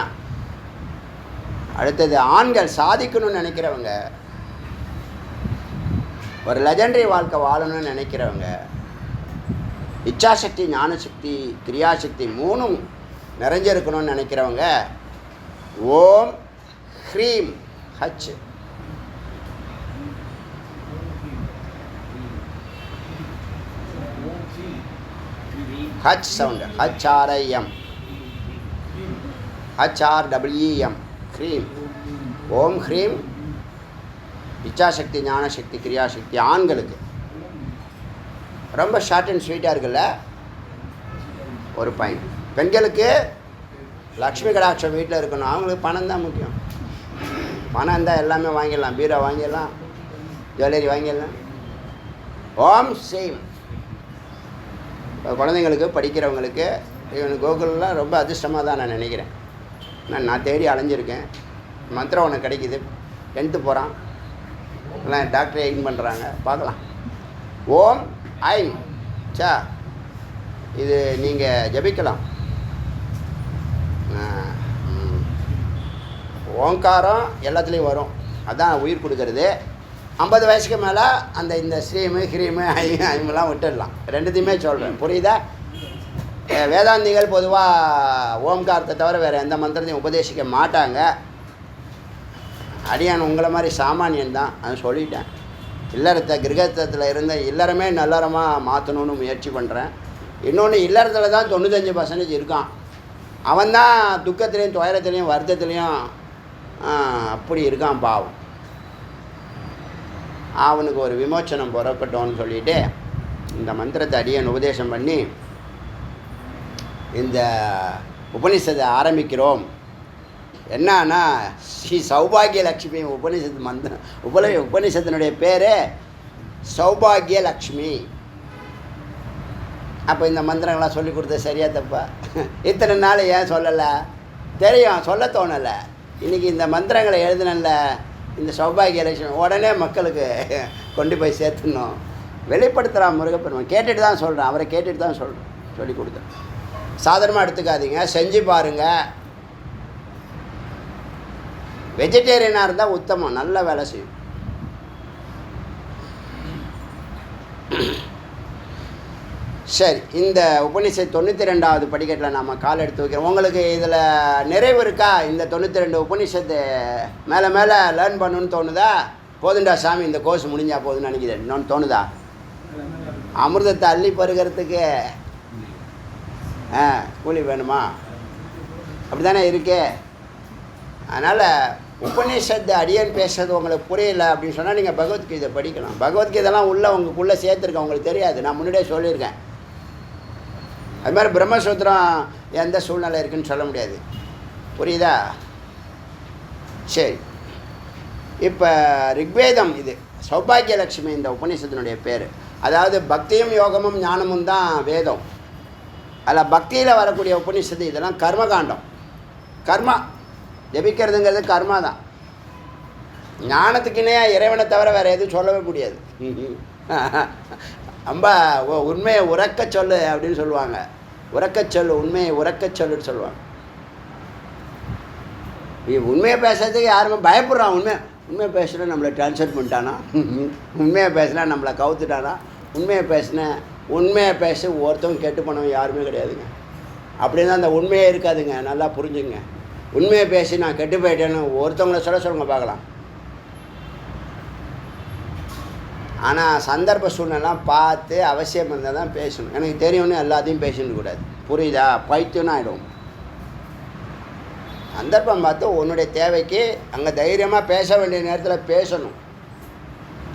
அடுத்தது ஆண்கள் சாதிக்கணும்னு நினைக்கிறவங்க, ஒரு லெஜண்டரி வாழ்க்கை வாழணும்னு நினைக்கிறவங்க, இச்சாசக்தி, ஞானசக்தி, கிரியாசக்தி 3ம் நிறைஞ்சிருக்கணும்னு நினைக்கிறவங்க, ஓம் ஹ்ரீம் ஹச், ஹச் சவுண்டு, HRIM, HRWEM, ஹ்ரீம். ஓம் ஹ்ரீம், இச்சாசக்தி, ஞானசக்தி, கிரியாசக்தி. ஆண்களுக்கு ரொம்ப ஷார்ட் அண்ட் ஸ்வீட்டாக இருக்குல்ல, ஒரு பாயிண்ட். பெண்களுக்கு லக்ஷ்மி கடாட்சம் வீட்டில் இருக்கணும். அவங்களுக்கு பணம் தான் முக்கியம். பணம் இருந்தால் எல்லாமே வாங்கிடலாம். பீரோ வாங்கிடலாம், ஜுவல்லரி வாங்கிடலாம். ஓம் ஸ்ரீம். இப்போ குழந்தைங்களுக்கு, படிக்கிறவங்களுக்கு, இவனுக்கு கோகுல்லாம் ரொம்ப அதிர்ஷ்டமாக தான் நான் நினைக்கிறேன். நான் தேடி அலைஞ்சிருக்கேன். மந்திரம் ஒன்று கிடைக்கிது. 10th போகிறான், எல்லாம் டாக்டர் எயின் பண்ணுறாங்க. பார்க்கலாம். ஓம் ஐம் சா இது நீங்கள் ஜபிக்கலாம். ஓங்காரம் எல்லாத்துலேயும் வரும், அதுதான் உயிர் கொடுக்கறது. 50 வயசுக்கு மேலே அந்த இந்த ஸ்ரீமு ஹ்ரீமு ஐமெல்லாம் விட்டுடலாம். ரெண்டுத்தையுமே சொல்கிறேன், புரியுதா? வேதாந்திகள் பொதுவாக ஓம்காரத்தை தவிர வேறு எந்த மந்திரத்தையும் உபதேசிக்க மாட்டாங்க. அடியான் உங்களை மாதிரி சாமானியன் தான், அது சொல்லிட்டேன். இல்லறத்தை கிரகத்தில் இருந்த இல்லறமே நல்லறமாக மாற்றணும்னு முயற்சி பண்ணுறேன். இன்னொன்று, இல்லறத்தில் தான் 95% இருக்கான். அவன் தான் துக்கத்துலேயும் துயரத்துலேயும் வருத்தத்துலேயும் அப்படி இருக்கான் பாவம். அவனுக்கு ஒரு விமோச்சனம் பிறக்கட்டும்னு சொல்லிவிட்டு இந்த மந்திரத்தை அடியன் உபதேசம் பண்ணி இந்த உபனிஷத்தை ஆரம்பிக்கிறோம். என்னன்னா, ஸ்ரீ சௌபாகிய லக்ஷ்மி உபனிஷத்து உபனிஷத்தினுடைய பேர் சௌபாகிய லக்ஷ்மி. அப்போ இந்த மந்திரங்களாம் சொல்லி கொடுத்தது சரியா தப்பா? இத்தனை நாள் ஏன் சொல்லலை? தெரியும், சொல்ல தோணலை. இன்றைக்கி இந்த மந்திரங்களை எழுதுனல இந்த சௌபாகிய லட்சுமி உடனே மக்களுக்கு கொண்டு போய் சேர்த்துடணும். வெளிப்படுத்துகிறான் முருகப்பெருமான். கேட்டுட்டு தான் சொல்கிறேன், அவரை கேட்டுட்டு தான் சொல்கிறேன், சொல்லி கொடுத்தேன். சாதாரணமாக எடுத்துக்காதீங்க, செஞ்சு பாருங்கள். வெஜிடேரியனாக இருந்தால் உத்தமம், நல்ல வேலை செய்யும். சரி, இந்த உபநிஷத் 92வது படிக்கட்டில் நாம் கால் எடுத்து வைக்கிறோம். உங்களுக்கு இதில் நிறைவு இருக்கா? இந்த 92 உபநிஷத்து மேலே மேலே லேர்ன் பண்ணணுன்னு தோணுதா? போதுண்டா சாமி, இந்த கோர்ஸ் முடிஞ்சா போதுன்னு நினைக்கிறேன். இன்னொன்று தோணுதா? அமிர்தத்தை அள்ளி பருகிறதுக்கு கூலி வேணுமா? அப்படி தானே இருக்கே. அதனால் உபநிஷத்து அடியன் பேசுறது உங்களுக்கு புரியல அப்படின்னு சொன்னால் நீங்கள் பகவத்கீதை படிக்கலாம். பகவத்கீதைலாம் உள்ளே உங்களுக்குள்ளே சேர்த்துருக்கேன், உங்களுக்கு தெரியாது. நான் முன்னாடியே சொல்லியிருக்கேன். அது மாதிரி பிரம்மசூத்திரம் எந்த சூழ்நிலை இருக்குதுன்னு சொல்ல முடியாது, புரியுதா? சரி, இப்போ ரிக்வேதம் இது சௌபாகிய லட்சுமி இந்த உபநிஷத்தினுடைய பேர். அதாவது பக்தியும் யோகமும் ஞானமும் தான் வேதம். அதில் பக்தியில் வரக்கூடிய உபநிஷத்து இதெல்லாம் கர்மகாண்டம். கர்மா ஜபிக்கிறதுங்கிறது கர்மா தான். ஞானத்துக்குன்னே இறைவனை தவிர வேறு எதுவும் சொல்லவே முடியாது. ரொம்ப உண்மையை உறக்க சொல்லு அப்படின்னு சொல்லுவாங்க. உறக்க சொல்லு, உண்மையை உறக்க சொல்லுன்னு சொல்லுவாங்க. உண்மையை பேசுறதுக்கு யாருமே பயப்படுறான். உண்மையை பேசுனா நம்மளை ட்ரான்ஸ்ஃபர் பண்ணிட்டானா, உண்மையை பேசுனா நம்மளை கவுத்துட்டானா, உண்மையை பேச ஒருத்தவங்க கெட்டு போனவங்க யாருமே கிடையாதுங்க. அப்படின்னா அந்த உண்மையே இருக்காதுங்க, நல்லா புரிஞ்சுங்க. உண்மையை பேசி நான் கெட்டு போயிட்டேன்னு ஒருத்தவங்கள சொல்லுங்க பார்க்கலாம். ஆனால் சந்தர்ப்ப சூழ்நிலாம் பார்த்து அவசியம் இருந்தால் தான் பேசணும். எனக்கு தெரியும்னு எல்லாத்தையும் பேசணும் கூடாது, புரியுதா? பைத்தியம்னு ஆகிடும். சந்தர்ப்பம் பார்த்து உன்னுடைய தேவைக்கு அங்கே தைரியமாக பேச வேண்டிய நேரத்தில் பேசணும்.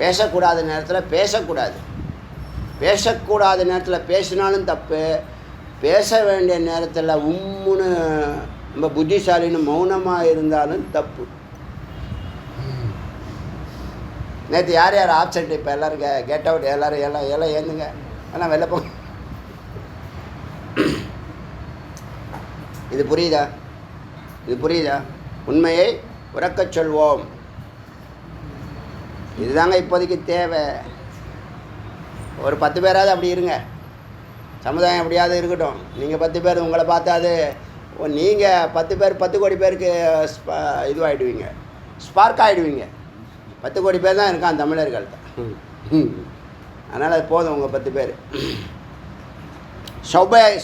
பேசக்கூடாத நேரத்தில் பேசக்கூடாது. பேசக்கூடாத நேரத்தில் பேசினாலும் தப்பு. பேச வேண்டிய நேரத்தில் உம்முன்னு ரொம்ப புத்திசாலின்னு மௌனமாக இருந்தாலும் தப்பு. நேற்று யார் யார் ஆப்சென்ட்? இப்போ எல்லோரும் கெட் அவுட். எல்லாம் ஏந்துங்க, எல்லாம் வெளில போங்க. இது புரியுதா? உண்மையை உறக்கச் சொல்வோம். இதுதாங்க இப்போதைக்கு தேவை. ஒரு 10 பேராவது அப்படி இருங்க. சமுதாயம் எப்படியாவது இருக்கட்டும். நீங்கள் 10 பேர் உங்களை பார்த்தாது நீங்கள் 10 பேர் 10 கோடி பேருக்கு இதுவாகிடுவீங்க, ஸ்பார்க் ஆகிடுவீங்க. 10 கோடி பேர் தான் இருக்கான் தமிழர்கள். அதனால் அது போதும் உங்கள் 10 பேர்.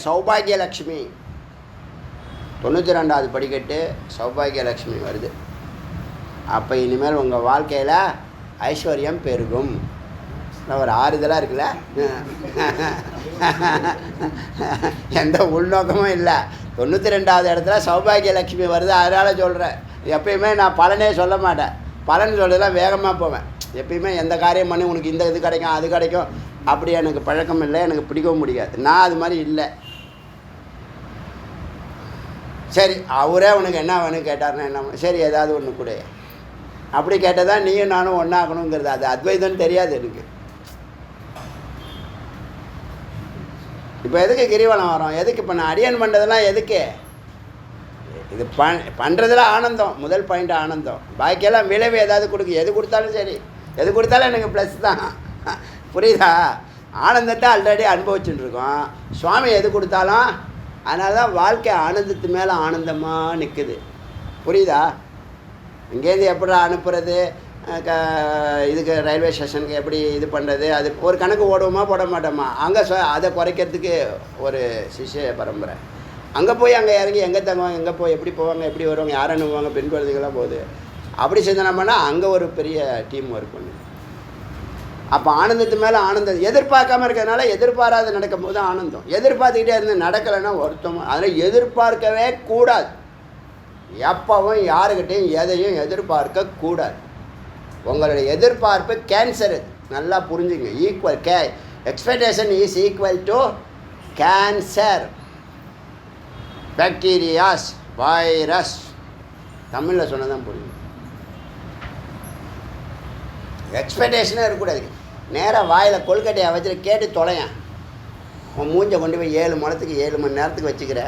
சௌபாகிய லக்ஷ்மி 92வது படிக்கட்டு சௌபாகிய லக்ஷ்மி வருது. அப்போ இனிமேல் உங்கள் வாழ்க்கையில் ஐஸ்வர்யம் பெருகும். ஒரு ஆறுதலாக இருக்குல்ல? எந்த உள்நோக்கமும் இல்லை. 92வது இடத்துல சௌபாகிய லட்சுமி வருது. அதனால் சொல்கிறேன், எப்பயுமே நான் பலனே சொல்ல மாட்டேன். பலன் சொல்றதெல்லாம் வேகமாக போவேன். எப்பயுமே எந்த காரியம் பண்ணி உனக்கு இந்த இது கிடைக்கும் அது கிடைக்கும் அப்படி எனக்கு பழக்கம் இல்லை, எனக்கு பிடிக்கவும் முடியாது. நான் அது மாதிரி இல்லை. சரி, அவரே உனக்கு என்ன வேணும் கேட்டார்னா என்ன, சரி ஏதாவது ஒன்று கூட அப்படி கேட்டால் தான் நீயும் நானும் ஒன்றாகணுங்கிறது. அது அத்வைதம்னு தெரியாது எனக்கு. இப்போ எதுக்கு கிரிவலம் வரோம்? எதுக்கு இப்போ நான் அடியன் பண்ணுறதெல்லாம் எதுக்கு? இது பண்ணுறதுல ஆனந்தம், முதல் பாயிண்ட் ஆனந்தம். பாக்கியெல்லாம் விளைவு ஏதாவது கொடுக்கு. எது கொடுத்தாலும் சரி, எது கொடுத்தாலும் எனக்கு ப்ளஸ் தான். புரியுதா? ஆனந்தத்தை ஆல்ரெடி அனுபவிச்சுட்டு இருக்கோம். சுவாமி எது கொடுத்தாலும் அதனால தான் வாழ்க்கை ஆனந்தத்து மேலே ஆனந்தமாக நிற்குது. புரியுதா? இங்கேருந்து எப்படி அனுப்புறது, இதுக்கு ரயில்வே ஸ்டேஷனுக்கு எப்படி இது பண்ணுறது, அது ஒரு கணக்கு ஓடுவோமா போட மாட்டோமா. அங்கே அதை குறைக்கிறதுக்கு ஒரு சிஷ்ய பரம்பரை. அங்கே போய் அங்கே இறங்கி எங்கே தங்குவாங்க, எங்கே போய் எப்படி போவாங்க, எப்படி வருவாங்க, யார் அனுப்புவாங்க, பெண் குழந்தைகளாம் போகுது. அப்படி செஞ்சோம்னா அங்கே ஒரு பெரிய டீம் ஒர்க் பண்ணு. அப்போ ஆனந்தத்து மேலே ஆனந்தம் எதிர்பார்க்காம இருக்கிறதுனால எதிர்பாராத நடக்கும்போது ஆனந்தம். எதிர்பார்த்துக்கிட்டே இருந்து நடக்கலைன்னா வருத்தம். அதில் எதிர்பார்க்கவே கூடாது. எப்பவும் யாருக்கிட்டையும் எதையும் எதிர்பார்க்க கூடாது. உங்களுடைய எதிர்பார்ப்பு கேன்சர். நல்லா புரிஞ்சுங்க. Equal expectation is equal to cancer. Bacterias, virus, தமிழில் சொன்னதான் புரியும். எக்ஸ்பெக்டேஷனே இருக்கக்கூடாது. நேராக வாயில் கொழுக்கட்டையை வச்சுட்டு கேட்டு தொலையன். உன் மூஞ்சை கொண்டு போய் 7 முழத்துக்கு 7 மணி நேரத்துக்கு வச்சுக்கிற.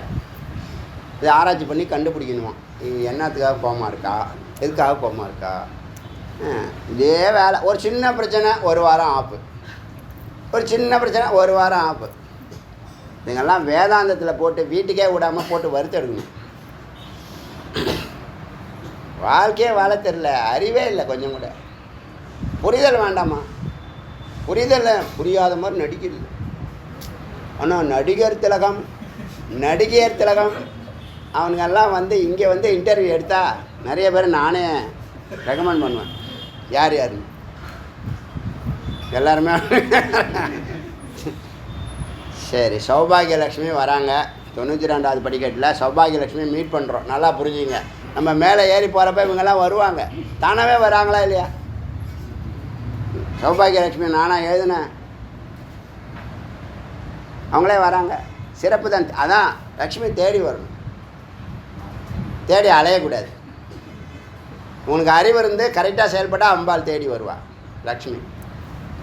இதை ஆராய்ச்சி பண்ணி கண்டுபிடிக்கணுமா இது என்னத்துக்காக கோமா இருக்கா, எதுக்காக கோமா இருக்கா. இதே வேலை. ஒரு சின்ன பிரச்சனை 1 வாரம் ஆப்பு, ஒரு சின்ன பிரச்சனை 1 வாரம் ஆப்பு. இதுங்கெல்லாம் வேதாந்தத்தில் போட்டு வீட்டுக்கே விடாமல் போட்டு வறுத்து எடுக்கணும். வாழ்க்கையே வாழ தெரில, அறிவே இல்லை கொஞ்சம் கூட. புரிதல் வேண்டாமா? புரிதல் புரியாத மாதிரி நடிக்கிறது. ஆனால் நடிகர் திலகம், நடிகையர் திலகம் அவனுங்கெல்லாம் வந்து இங்கே வந்து இன்டர்வியூ எடுத்தால் நிறைய பேர் நானே ரெக்கமெண்ட் பண்ணுவேன். யார் யாருன்னு எல்லாருமே. சரி, சௌபாகியலக்ஷ்மி வராங்க 92வது படிக்கட்டில். சௌபாகியலக்ஷ்மி மீட் பண்ணுறோம். நல்லா புரிஞ்சுங்க. நம்ம மேலே ஏறி போகிறப்ப இவங்கெல்லாம் வருவாங்க. தானாகவே வராங்களா இல்லையா? சௌபாகியலக்ஷ்மி நானாக எழுதுனேன், அவங்களே வராங்க. சிறப்பு தான். அதான் லக்ஷ்மி தேடி வரணும், தேடி அலையக்கூடாது. உனக்கு அறிவு இருந்து கரெக்டாக செயல்பட்டால் அம்பாள் தேடி வருவா லக்ஷ்மி.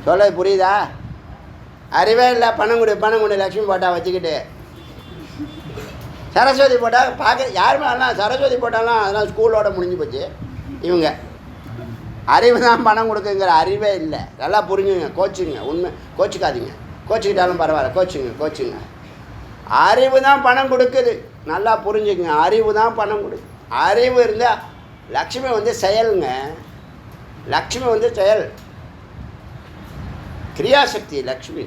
சொல்ல புரியுதா? அறிவே இல்லை, பணம் கொடு லக்ஷ்மி போட்டால் வச்சுக்கிட்டு. சரஸ்வதி போட்டால் பார்க்க யாருமே ஆனால் சரஸ்வதி போட்டாலும் அதெல்லாம் ஸ்கூலோட முடிஞ்சு போச்சு. இவங்க அறிவு தான் பணம் கொடுக்குங்கிற அறிவே இல்லை. நல்லா புரிஞ்சுங்க. கோச்சுங்க. உண்மை கோச்சிக்காதீங்க. கோச்சிக்கிட்டாலும் பரவாயில்ல. கோச்சுங்க. அறிவு தான் பணம் கொடுக்குது. நல்லா புரிஞ்சுக்குங்க. அறிவு தான் பணம் கொடுக்குது. அறிவு இருந்தால் லக்ஷ்மி வந்து செயலுங்க. லக்ஷ்மி வந்து செயல். கிரியாசக்தி லக்ஷ்மி,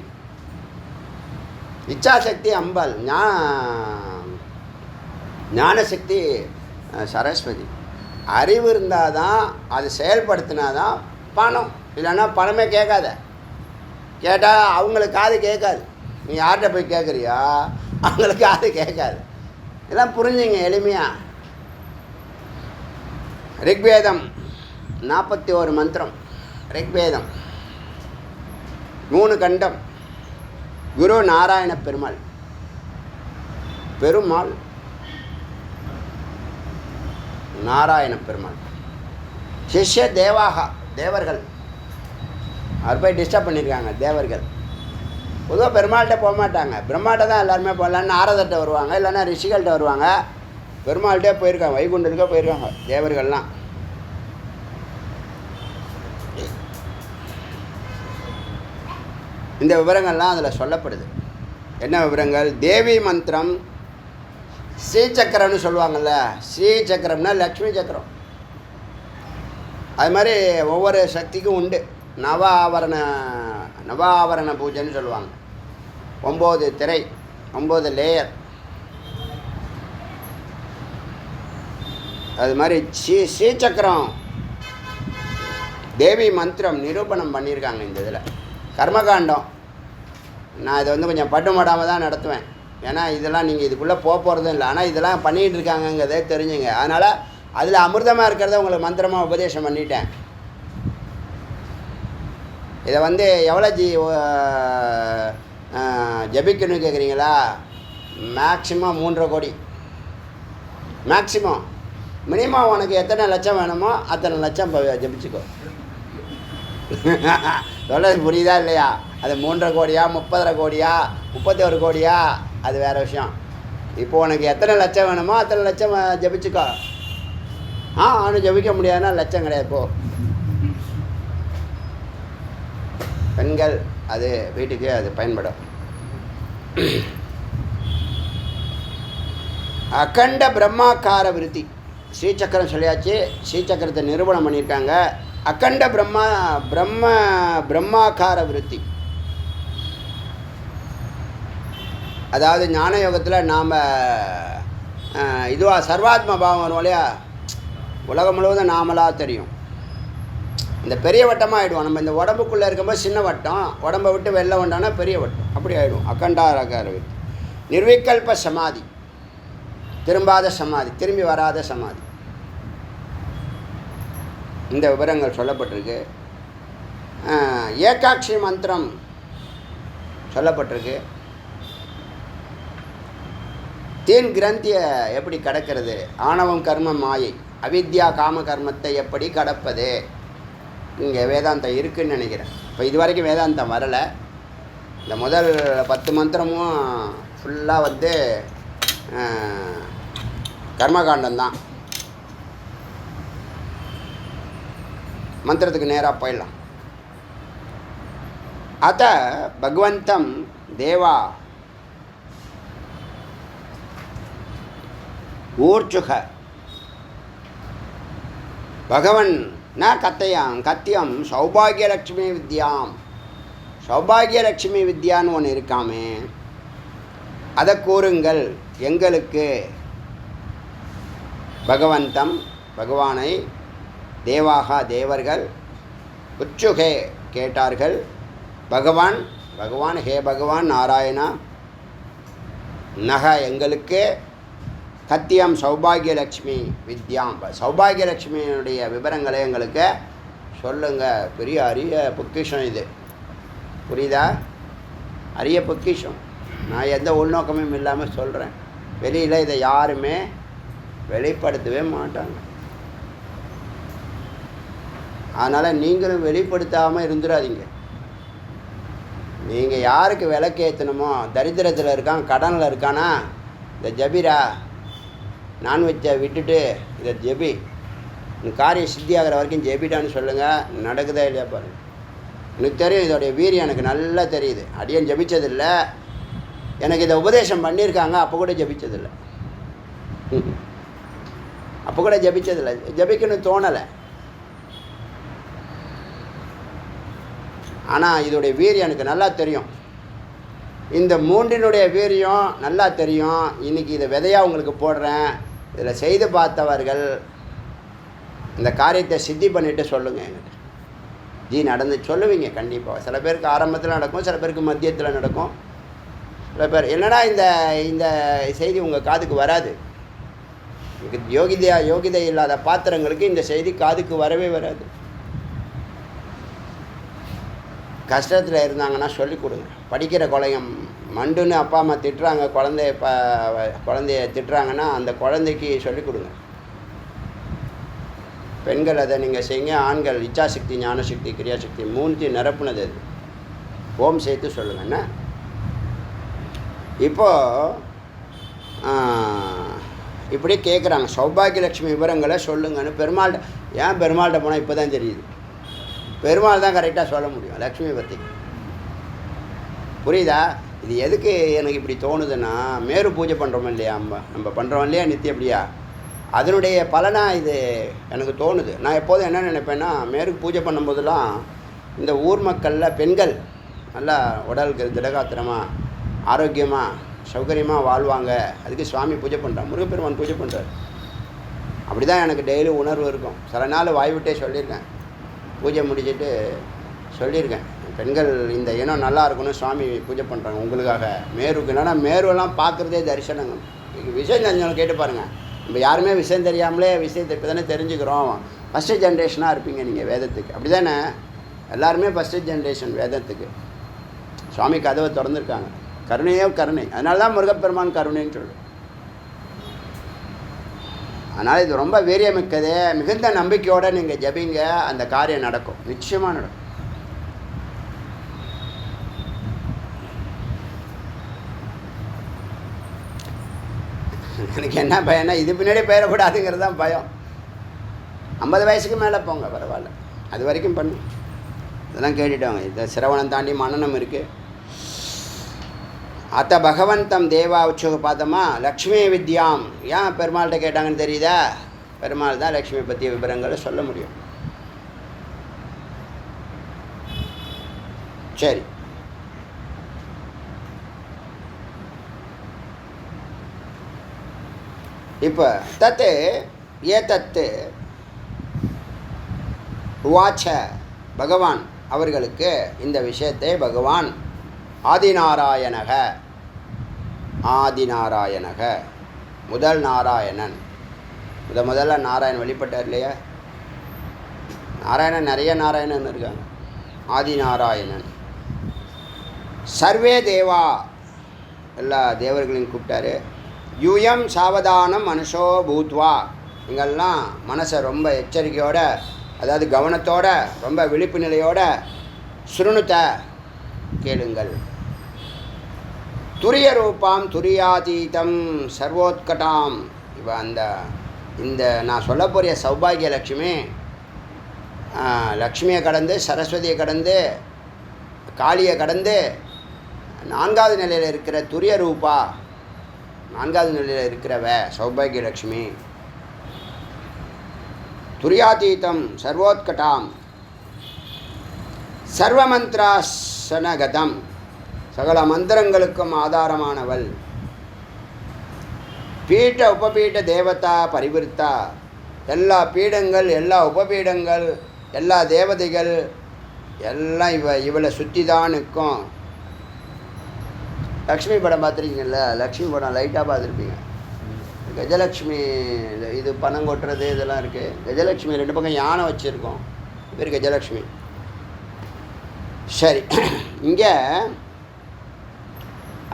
இச்சாசக்தி அம்பாள், ஞானசக்தி சரஸ்வதி. அறிவு இருந்தால் தான், அது செயல்படுத்தினா தான் பணம். இல்லைன்னா பணமே கேட்காத. கேட்டால் அவங்களுக்கு காது கேட்காது. நீ யார்கிட்ட போய் கேட்குறியா, அவங்களுக்கு காது கேட்காது. இதெல்லாம் புரிஞ்சுங்க எளிமையாக. ரிக்வேதம் 41 மந்திரம். ரிக்வேதம் 3 கண்டம். குரு நாராயண பெருமாள். நாராயண பெருமாள். சிஷ்ய தேவாகா, தேவர்கள். அவர் போய் டிஸ்டர்ப் பண்ணியிருக்காங்க தேவர்கள். பொதுவாக பெருமாள்கிட்ட போக மாட்டாங்க. பிரம்மாட்ட தான் எல்லாருமே போகலான்னு நாரதர்கிட்ட வருவாங்க, இல்லைன்னா ரிஷிகள்கிட்ட வருவாங்க. பெருமாள்கிட்டே போயிருக்காங்க, வைகுண்டத்துக்கே போயிருக்காங்க தேவர்கள்லாம். இந்த விவரங்கள்லாம் அதில் சொல்லப்படுது. என்ன விவரங்கள்? தேவி மந்திரம், ஸ்ரீசக்கரம்னு சொல்லுவாங்கள்ல. ஸ்ரீசக்கரம்னா லக்ஷ்மி சக்கரம். அது மாதிரி ஒவ்வொரு சக்திக்கும் உண்டு. நவ ஆவரண பூஜைன்னு சொல்லுவாங்க. 9 திரை, 9 லேயர். அது மாதிரி ஸ்ரீசக்கரம் தேவி மந்திரம் நிரூபணம் பண்ணியிருக்காங்க இந்த இதில். கர்மகாண்டம் நான் இதை வந்து கொஞ்சம் பட்டுமாடாமல் தான் நடத்துவேன். ஏன்னா இதெல்லாம் நீங்கள் இதுக்குள்ளே போகிறதும் இல்லை. ஆனால் இதெல்லாம் பண்ணிகிட்டு இருக்காங்கங்கிறதே தெரிஞ்சுங்க. அதனால் அதில் அமிர்தமாக இருக்கிறத உங்களுக்கு மந்திரமாக உபதேசம் பண்ணிட்டேன். இதை வந்து எவ்வளோ ஜபிக்கணும்னு கேட்குறீங்களா? மேக்ஸிமம் 3.5 கோடி. மேக்ஸிமம். மினிமம் உனக்கு எத்தனை லட்சம் வேணுமோ அத்தனை லட்சம் ஜபிச்சுக்கோ. சொல்கிறது புரியுதா இல்லையா? அது 3.5 கோடியா, 30 கோடியா, 31 கோடியா, அது வேறு விஷயம். இப்போ உனக்கு எத்தனை லட்சம் வேணுமோ அத்தனை லட்சம் ஜபிச்சுக்கோ. அவனு ஜபிக்க முடியாதுன்னா லட்சம் கிடையாது. போ. பெண்கள் அது வீட்டுக்கு அது பயன்படும். அகண்ட பிரம்மாக்கார விருத்தி, ஸ்ரீசக்கரம் சொல்லியாச்சு. ஸ்ரீசக்கரத்தை நிரூபணம் பண்ணியிருக்காங்க. அகண்ட பிரம்மாக்கார விருத்தி, அதாவது ஞான யோகத்தில் நாம் இதுவாக சர்வாத்ம பாவம் வரும் இல்லையா, உலகம் முழுவதும் நாமளாக தெரியும். இந்த பெரிய வட்டமாக ஆகிடுவோம். நம்ம இந்த உடம்புக்குள்ளே இருக்கும்போது சின்ன வட்டம், உடம்பை விட்டு வெளில வந்தோன்னா பெரிய வட்டம், அப்படி ஆகிடும். அகண்டாரகார விருத்தி. நிர்விகல்ப சமாதி, திரும்பாத சமாதி, திரும்பி வராத சமாதி. இந்த விவரங்கள் சொல்லப்பட்டிருக்கு. ஏகாட்சி மந்திரம் சொல்லப்பட்டிருக்கு. தீன் கிரந்தியை எப்படி கடக்கிறது, ஆணவம் கர்ம மாயை அவித்யா காம கர்மத்தை எப்படி கடப்பது, இங்கே வேதாந்தம் இருக்குதுன்னு நினைக்கிறேன். இப்போ இது வரைக்கும் வேதாந்தம் வரலை. இந்த முதல் 10 மந்திரமும் ஃபுல்லாக வந்து கர்மகாண்டம்தான். மந்திரத்துக்கு நேராக போயிடலாம். அத பகவந்தம் தேவா ஊர்ச்சுக பகவன் ந கத்தியம் சௌபாகியலட்சுமி வித்யாம். சௌபாகியலட்சுமி வித்யான்னு ஒன்று இருக்காமே, அதை கூறுங்கள் எங்களுக்கு. பகவந்தம் பகவானை, தேவாக தேவர்கள், உச்சுகே கேட்டார்கள். பகவான் பகவான் ஹே பகவான் நாராயணா, நக எங்களுக்கு, கத்தியம் சௌபாகியலட்சுமி வித்யாம், சௌபாகியலட்சுமியினுடைய விவரங்களை எங்களுக்கு சொல்லுங்கள். பெரிய அரிய பொக்கிஷம் இது, புரியுதா? அரிய பொக்கிஷம். நான் எந்த உள்நோக்கமும் இல்லாமல் சொல்கிறேன். வெளியில் இதை யாருமே வெளிப்படுத்தவே மாட்டாங்க. அதனால் நீங்களும் வெளிப்படுத்தாமல் இருந்துடாதீங்க. நீங்கள் யாருக்கு விளக்கேற்றணுமோ, தரித்திரத்தில் இருக்கான், கடனில் இருக்கானா, இந்த ஜபிரா நான்வெஜ்ஜை விட்டுட்டு இதை ஜெபி, இந்த காரியம் சித்தியாகிற வரைக்கும் ஜெபிட்டான்னு சொல்லுங்கள். நடக்குதா இல்லையா பாருங்கள். எனக்கு தெரியும், இதோடைய வீரியம் எனக்கு நல்லா தெரியுது. அடியன் ஜபிச்சதில்லை, எனக்கு இதை உபதேசம் பண்ணியிருக்காங்க, அப்போ கூட ஜபிச்சதில்லை. அப்போ கூட ஜபிச்சதில்லை, ஜபிக்கணும்னு தோணலை. ஆனால் இதோடைய வீரியம் எனக்கு நல்லா தெரியும். இந்த மூன்றினுடைய வீரியம் நல்லா தெரியும். இன்றைக்கி இதை விதையாக உங்களுக்கு போடுறேன். இதில் செய்து பார்த்தவர்கள் இந்த காரியத்தை சித்தி பண்ணிவிட்டு சொல்லுங்கள் என்கிட்ட. ஜி நடந்து சொல்லுவீங்க கண்டிப்பாக. சில பேருக்கு ஆரம்பத்தில் நடக்கும், சில பேருக்கு மத்தியத்தில் நடக்கும், சில பேர் என்னடா இந்த செய்தி உங்கள் காதுக்கு வராது. யோகிதை இல்லாத பாத்திரங்களுக்கு இந்த செய்தி காதுக்கு வரவே வராது. கஷ்டத்தில் இருந்தாங்கன்னா சொல்லிக் கொடுங்க. படிக்கிற குழந்தைங்க மண்டுன்னு அப்பா அம்மா திட்டுறாங்க, குழந்தைய திட்டுறாங்கன்னா அந்த குழந்தைக்கு சொல்லிக் கொடுங்க. பெண்கள் அதை நீங்கள் செய்யுங்க. ஆண்கள் இச்சாசக்தி, ஞானசக்தி, கிரியாசக்தி மூணுத்தையும் நிரப்புனது அது. ஓம் சேர்த்து சொல்லுங்கள். என்ன இப்போது இப்படி கேட்குறாங்க, சௌபாகியலட்சுமி விவரங்களை சொல்லுங்கன்னு. பெருமாள்கிட்ட, ஏன் பெருமாள்கிட்ட போனால் இப்போ தான் தெரியுது. பெருமாள் தான் கரெக்டாக சொல்ல முடியும் லக்ஷ்மி பற்றி. புரியுதா? இது எதுக்கு எனக்கு இப்படி தோணுதுன்னா, மேரு பூஜை பண்ணுறோம் இல்லையா, நம்ம பண்ணுறோம் இல்லையா நித்தியப்படியா, அதனுடைய பலனாக இது எனக்கு தோணுது. நான் எப்போதும் என்ன நினைப்பேன்னா, மேருக்கு பூஜை பண்ணும்போதெல்லாம் இந்த ஊர் மக்களில் பெண்கள் நல்லா உடலுக்கு திடகாத்திரமாக ஆரோக்கியமாக சௌகரியமாக வாழ்வாங்க. அதுக்கு சுவாமி பூஜை பண்ணுறான், முருகப்பெருமான் பூஜை பண்ணுறார். அப்படி தான் எனக்கு டெய்லி உணர்வு இருக்கும். சில நாள் வாய்விட்டே சொல்லியிருக்கேன், பூஜை முடிச்சுட்டு சொல்லியிருக்கேன், பெண்கள் இந்த இனம் நல்லா இருக்கணும், சுவாமி பூஜை பண்ணுறாங்க உங்களுக்காக. மேருக்கு என்னன்னா, மேருவெல்லாம் பார்க்குறதே தரிசனங்க. விஷயம் தெரிஞ்சவங்க கேட்டு பாருங்கள். நம்ம யாருமே விஷயம் தெரியாமலே விஷயத்தை இப்போ தானே தெரிஞ்சுக்கிறோம். ஃபஸ்ட்டு ஜென்ரேஷனாக இருப்பீங்க நீங்கள் வேதத்துக்கு, அப்படி தானே? எல்லாருமே ஃபஸ்ட்டு ஜென்ரேஷன் வேதத்துக்கு. சுவாமி கதவை திறந்துருக்காங்க. கருணையோ கருணை, அதனால தான் முருகப்பெருமான் கருணைன்னு சொல்லுவோம். அதனால் இது ரொம்ப வீரியமிக்கது. மிகுந்த நம்பிக்கையோடு நீங்கள் ஜபிங்க, அந்த காரியம் நடக்கும், நிச்சயமாக நடக்கும். எனக்கு என்ன பயம்னா, இது பின்னாடி போயிடக்கூடாதுங்கிறது தான் பயம். 50 வயசுக்கு மேலே போங்க, பரவாயில்ல, அது வரைக்கும் பண்ணு. இதெல்லாம் கேட்டுட்டோங்க. இந்த சிரவணம் தாண்டி மனனம் இருக்குது. அத்த பகவந்தம் தேவா உற்சவ பார்த்தோமா. லக்ஷ்மி வித்யாம் ஏன் பெருமாள்கிட்ட கேட்டாங்கன்னு தெரியுதா? பெருமாள் தான் லக்ஷ்மி பற்றிய விவரங்களை சொல்ல முடியும். சரி, இப்போ தத்து ஏதத்து உவாச்ச பகவான் அவர்களுக்கு இந்த விஷயத்தை பகவான் ஆதிநாராயணக முதல் நாராயணன் முதல்ல நாராயணன் வெளிப்பட்டார் இல்லையா? நாராயணன் நிறைய நாராயணன் இருக்காங்க. ஆதிநாராயணன் சர்வே தேவா எல்லா தேவர்களையும் கூப்பிட்டாரு. யூயம் சாவதானம் மனுஷோ பூத்வா இங்கெல்லாம் மனசை ரொம்ப எச்சரிக்கையோட, அதாவது கவனத்தோட, ரொம்ப விழிப்பு நிலையோட சுருணுத்த கேளுங்கள். துரிய ரூபாம் துரியாதீதம் சர்வோத்கட்டாம். இப்போ இந்த நான் சொல்ல போகிற சௌபாகிய லக்ஷ்மி, லக்ஷ்மியை கடந்து சரஸ்வதியை கடந்து காளியை கடந்து 4வது நிலையில் இருக்கிற துரிய ரூபா, 4வது நிலையில் இருக்கிறவ சௌபாகிய லக்ஷ்மி. துரியாதீதம் சர்வோத்கட்டாம் சர்வமந்திராசனகதம் சகல மந்திரங்களுக்கும் ஆதாரமானவள். பீட்ட உபபீட்ட தேவதா பரிவிருத்தா எல்லா பீடங்கள், எல்லா உபபீடங்கள், எல்லா தேவதைகள் எல்லாம் இவளை சுற்றி தான் நிற்கும். லக்ஷ்மி படம் பார்த்துருக்கீங்கல்ல? லக்ஷ்மி படம் லைட்டாக பார்த்துருப்பீங்க. கஜலக்ஷ்மி இது பணம் கொட்டுறது இதெல்லாம் இருக்குது. கஜலக்ஷ்மி 2 பக்கம் யானை வச்சுருக்கோம். பேர் கஜலக்ஷ்மி. சரி, இங்கே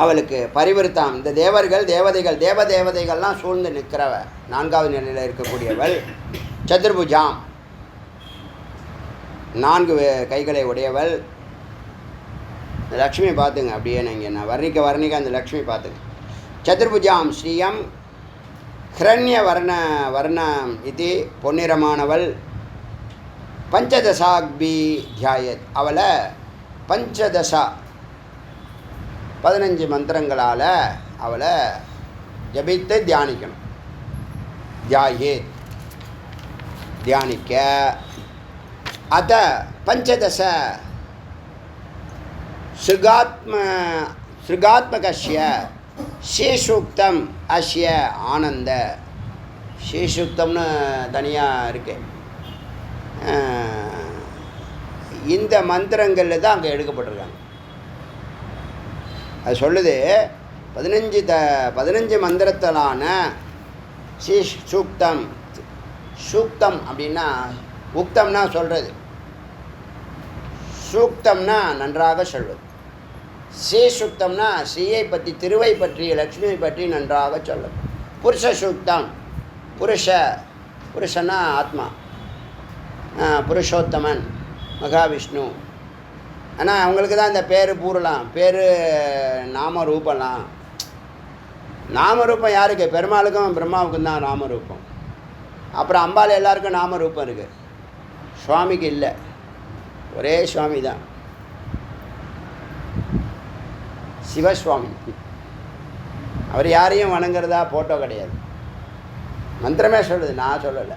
அவளுக்கு பரிவர்த்தாம் இந்த தேவர்கள் தேவதைகள்லாம் சூழ்ந்து நிற்கிறவ 4வது நிலையில் இருக்கக்கூடியவள். சதுர்புஜாம் 4 கைகளை உடையவள். லக்ஷ்மி பார்த்துங்க. அப்படியே நீங்கள் நான் வர்ணிக்க அந்த லக்ஷ்மி பார்த்துங்க. சதுர்புஜாம் ஸ்ரீயம் ஹிரண்ய வர்ணம் இது பொன்னிறமானவள். பஞ்சதசாக்பி தியாயத் அவளை 15 மந்திரங்களால் அவளை ஜபித்து தியானிக்கணும். தியானிக்க அத 15 ஸ்ருகாத்மகஸ்ய ஸ்ரீசூக்தம் அஸ்ய ஆனந்த. ஸ்ரீசூக்தம்னு தனியாக இருக்கு. இந்த மந்திரங்களில் தான் அங்கே எடுக்கப்பட்டிருக்காங்க. அது சொல்லுது 15 மந்திரத்திலான ஸ்ரீ சூக்தம். சூக்தம் அப்படின்னா உக்தம்னா சொல்கிறது, சூக்தம்னா நன்றாக சொல்வது. ஸ்ரீ சூக்தம்னா ஸ்ரீயை பற்றி, திருவை பற்றி, லக்ஷ்மியை பற்றி நன்றாக சொல்வது. புருஷ சூக்தம் புருஷன்னா ஆத்மா, புருஷோத்தமன் மகாவிஷ்ணு. ஆனால் அவங்களுக்கு தான் இந்த பேர் பூரலாம், பேர் நாமரூபலாம். நாமரூபம் யாருக்கு? பெருமாளுக்கும் பிரம்மாவுக்கும் தான் நாமரூபம். அப்புறம் அம்பாள் எல்லாருக்கும் நாமரூபம் இருக்குது. சுவாமிக்கு இல்லை, ஒரே சுவாமி தான், சிவசுவாமி. அவர் யாரையும் வணங்குறதா ஃபோட்டோ கிடையாது. மந்திரமே சொல்லுது, நான் சொல்லலை.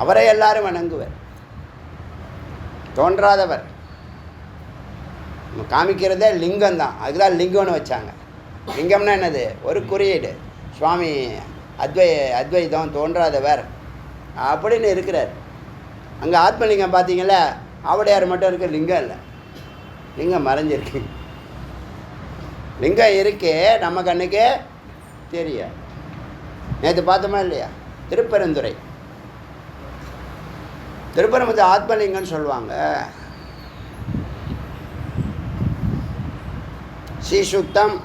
அவரை எல்லாரும் வணங்குவர். தோன்றாதவர். காமிக்கிறதே லிங்கம் தான். அதுக்குதான் லிங்கம்னு வச்சாங்க. லிங்கம்னா என்னது? ஒரு குறியீடு. சுவாமி அத்வைதம் தோன்றாதவர் அப்படின்னு இருக்கிறார். அங்கே ஆத்மலிங்கம் பார்த்தீங்களா? ஆவடையார் மட்டும் இருக்கு, லிங்கம் இல்லை. லிங்கம் மறைஞ்சிருக்கு. லிங்கம் இருக்கு, நம்ம கண்ணுக்கே தெரியும். நேற்று பார்த்தோமா இல்லையா? திருப்பரங்குன்றம் ஆத்மலிங்கம்னு சொல்லுவாங்க. ஸ்ரீசுக்தம்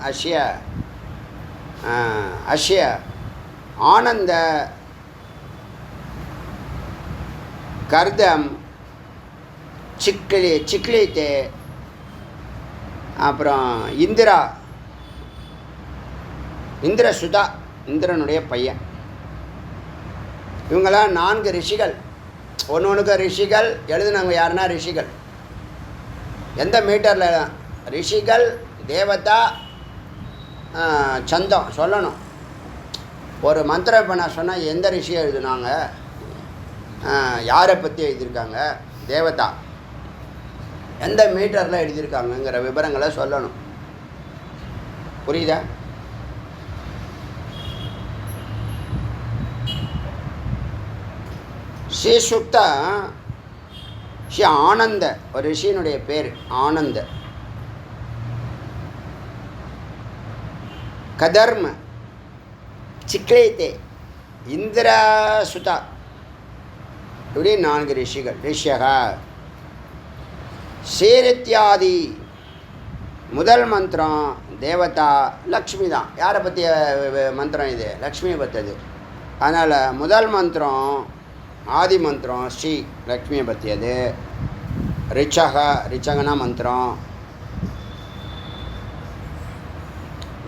அஷ்ய ஆனந்த கர்தம் சிக்லித்தே, அப்புறம் இந்திரசுதா, இந்திரனுடைய பையன். இவங்களாம் 4 ரிஷிகள். ஒன்றுக்கு ரிஷிகள் எழுதுனவங்க யாருன்னா ரிஷிகள். எந்த மீட்டரில் ரிஷிகள் தேவதா சந்தம் சொல்லணும். ஒரு மந்திரம் இப்போ நான் சொன்னால் எந்த ரிஷியை எழுதுனாங்க, யாரை பற்றி எழுதியிருக்காங்க, தேவதா எந்த மீட்டரில் எழுதியிருக்காங்கங்கிற விவரங்களை சொல்லணும். புரியுதா? ஸ்ரீ சுக்தா ஸ்ரீ ஆனந்த, ஒரு ரிஷியினுடைய பேர் ஆனந்த. கதர்ம, சிக்லேத்தே, இந்திரா சுதா, இப்படி 4 ரிஷிகள். ரிஷியகா சேரித்யாதி. முதல் மந்திரம் தேவதா லக்ஷ்மி தான். யாரை பற்றிய மந்திரம் இது? லக்ஷ்மியை பற்றியது. அதனால் முதல் மந்திரம் ஆதி மந்திரம் ஸ்ரீ லக்ஷ்மியை பற்றியது. ரிச்சகனா மந்திரம்.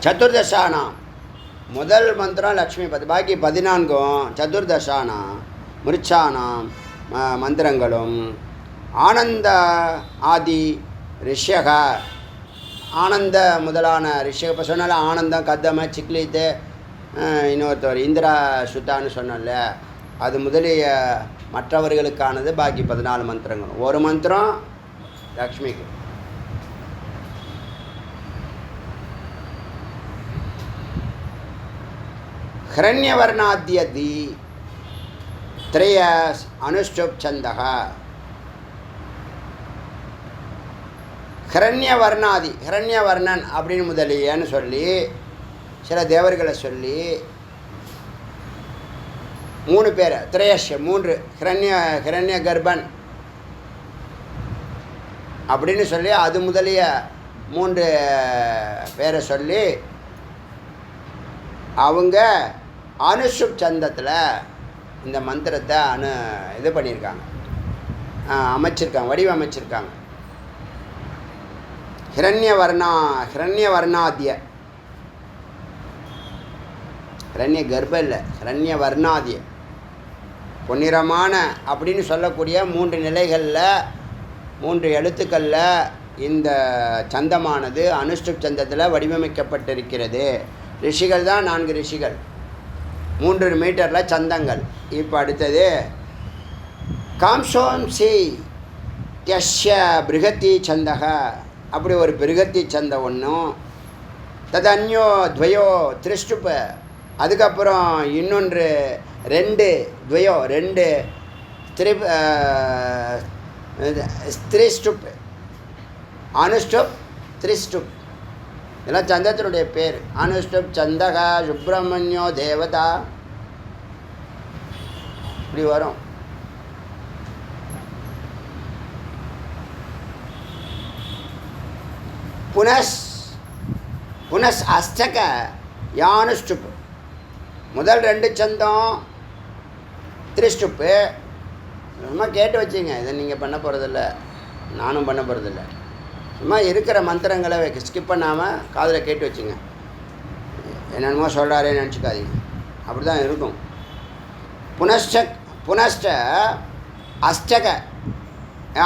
சதுர்தசானாம் முதல் மந்திரம் லக்ஷ்மி பற்றி, பாக்கி 14ம் சதுர்தசானாம் மிருச்சானாம் மந்திரங்களும். ஆனந்த ஆதி ரிஷ்யக, ஆனந்த முதலான ரிஷ்யக. இப்போ சொன்னால ஆனந்தம் கதம சிக்லித்து, இன்னொருத்தவர் இந்திரா சுத்தான்னு சொன்னல, அது முதலிய மற்றவர்களுக்கானது. பாக்கி 14 மந்திரங்களும். ஒரு மந்திரம் லக்ஷ்மிக்கு. ஹிரண்யவர்ணாத்யதி த்ரய அனுஷ்டுப் சந்தக. ஹிரண்யவர்ணாதி, ஹிரண்யவர்ணன் அப்படின்னு முதலியன்னு சொல்லி சில தேவர்களை சொல்லி 3 பேர், திரேஷ் 3, ஹிரண்ய கர்ப்பன் அப்படின்னு சொல்லி அது முதலிய 3 பேரை சொல்லி அவங்க அனுஷுப் சந்தத்தில் இந்த மந்திரத்தை இது பண்ணியிருக்காங்க, அமைச்சிருக்காங்க, வடிவமைச்சிருக்காங்க. ஹிரண்யவர்ணாதிய, ஹிரண்ய கர்ப்ப இல்லை, ஹிரண்யவர்ணாதிய, பொன்னிறமான அப்படின்னு சொல்லக்கூடிய 3 நிலைகளில் 3 எழுத்துக்களில் இந்த சந்தமானது அனுஷ்டுப் சந்தத்தில் வடிவமைக்கப்பட்டிருக்கிறது. ரிஷிகள் தான் 4 ரிஷிகள், 3 மீட்டரில் சந்தங்கள். இப்போ அடுத்தது காம்சோம்சி யஷ்ய பிருகத்தி சந்தக, அப்படி ஒரு பிருகத்தி சந்த ஒன்றும். தது அந்யோ துவயோ திரிஷ்டுப்ப, அதுக்கப்புறம் இன்னொன்று 2 துவயோ 2 திரிஷ்டுப், அனுஷ்டுப் திரிஷ்டுப். இதெல்லாம் சந்தத்தினுடைய பேர். அனுஷ்டுப் சந்தக சுப்பிரமணியோ தேவதா, இப்படி வரும். புனஸ் அஷ்டக யானுஷ்டுப், முதல் 2 சந்தம் திரிஷ்டுப்பு. சும்மா கேட்டு வச்சுங்க, இதை நீங்கள் பண்ண போகிறதில்ல, நானும் பண்ண போகிறதில்ல. சும்மா இருக்கிற மந்திரங்களை ஸ்கிப் பண்ணாமல் காதில் கேட்டு வச்சுங்க. என்னென்னமோ சொல்கிறாரேன்னு நினச்சிக்காதீங்க, அப்படி தான் இருக்கும். புனஷ்ட அஷ்டக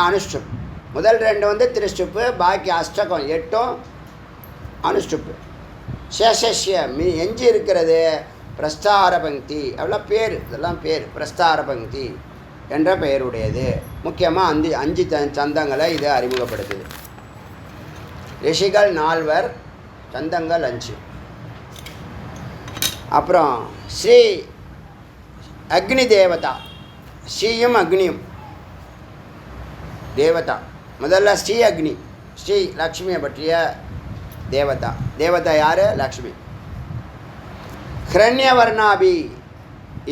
அனுஷ்டுப், முதல் 2 திரிஷ்டுப்பு, பாக்கி அஷ்டகம் 8 அனுஷ்டுப்பு. சேஷஸ்ய எஞ்சி இருக்கிறது பிரஸ்தார பங்கி, அவ்வளோ பேர், இதெல்லாம் பேர். பிரஸ்தார பங்கி என்ற பெயருடையது. முக்கியமாக 5 சந்தங்களை இது அறிமுகப்படுத்துது. ரிஷிகள் 4, சந்தங்கள் 5. அப்புறம் ஸ்ரீ அக்னி தேவதா, ஸ்ரீயும் அக்னியும் தேவதா. முதல்ல ஸ்ரீ அக்னி, ஸ்ரீ லக்ஷ்மியை பற்றிய தேவதா. தேவதா யார்? லக்ஷ்மி. ஹிரண்யவர்ணாபி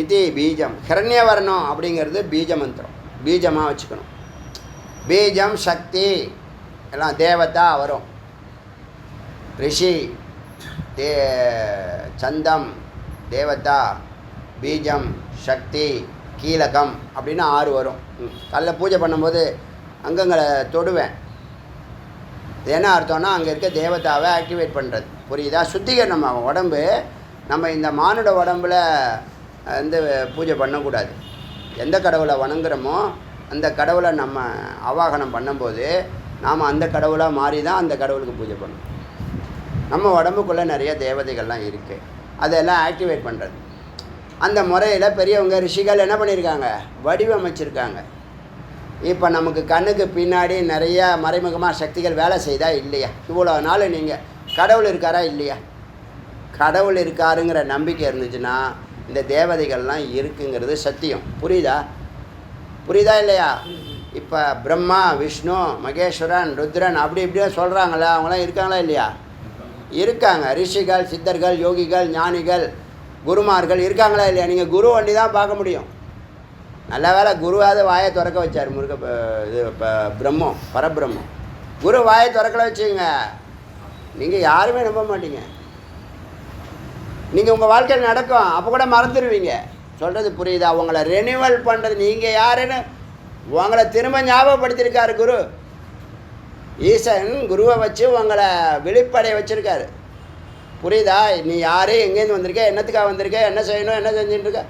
இது பீஜம். ஹிரண்யவர்ணம் அப்படிங்கிறது பீஜ மந்திரம், பீஜமாக வச்சுக்கணும். பீஜம் சக்தி எல்லாம் தேவதா வரும். ரிஷி சந்தம் தேவதா, பீஜம் சக்தி கீலகம் அப்படின்னு 6 வரும். காலைல பூஜை பண்ணும்போது அங்கங்களை தொடுவேன். இது என்ன அர்த்தம்னா அங்கே இருக்க தேவதாவை ஆக்டிவேட் பண்ணுறது. புரியுதா? சுத்திகரணம் ஆகும் உடம்பு. நம்ம இந்த மானுட உடம்பில் பூஜை பண்ணக்கூடாது. எந்த கடவுளை வணங்குறோமோ அந்த கடவுளை நம்ம அவாகனம் பண்ணும்போது நாம் அந்த கடவுளாக மாறி தான் அந்த கடவுளுக்கு பூஜை பண்ணணும். நம்ம உடம்புக்குள்ளே நிறைய தேவதைகள்லாம் இருக்குது, அதெல்லாம் ஆக்டிவேட் பண்ணுறது. அந்த முறையில் பெரியவங்க ரிஷிகள் என்ன பண்ணியிருக்காங்க, வடிவமைச்சிருக்காங்க. இப்போ நமக்கு கண்ணுக்கு பின்னாடி நிறைய மறைமுகமாக சக்திகள் வேலை செய்தா இல்லையா? இவ்வளோ நாள் நீங்கள் கடவுள் இருக்காரா இல்லையா? கடவுள் இருக்காருங்கிற நம்பிக்கை இருந்துச்சுன்னா இந்த தேவதைகள்லாம் இருக்குங்கிறது சத்தியம். புரியுதா? புரியுதா இல்லையா? இப்போ பிரம்மா, விஷ்ணு, மகேஸ்வரன், ருத்ரன் அப்படி இப்படியே சொல்கிறாங்களா, அவங்களாம் இருக்காங்களா இல்லையா? இருக்காங்க. ரிஷிகள், சித்தர்கள், யோகிகள், ஞானிகள், குருமார்கள் இருக்காங்களா இல்லையா? நீங்கள் குரு வண்டி தான் பார்க்க முடியும். நல்ல வேலை குருவாவது வாயை திறக்க வச்சார். இது இப்போ பிரம்மம், பரபிரம்மம். குரு வாயை திறக்கல வச்சுங்க, நீங்கள் யாருமே நம்ப மாட்டீங்க. நீங்கள் உங்கள் வாழ்க்கையில் நடக்கும், அப்போ கூட மறந்துடுவீங்க. சொல்கிறது புரியுதா? உங்களை ரெனிவல் பண்ணுறது, நீங்கள் யாருன்னு உங்களை திரும்ப ஞாபகப்படுத்தியிருக்காரு குரு. ஈசன் குருவை வச்சு உங்களை விழிப்படைய வச்சுருக்காரு. புரியுதா? நீ யார், எங்கேருந்து வந்திருக்க, என்னத்துக்காக வந்திருக்க, என்ன செய்யணும், என்ன செஞ்சுட்டுருக்க,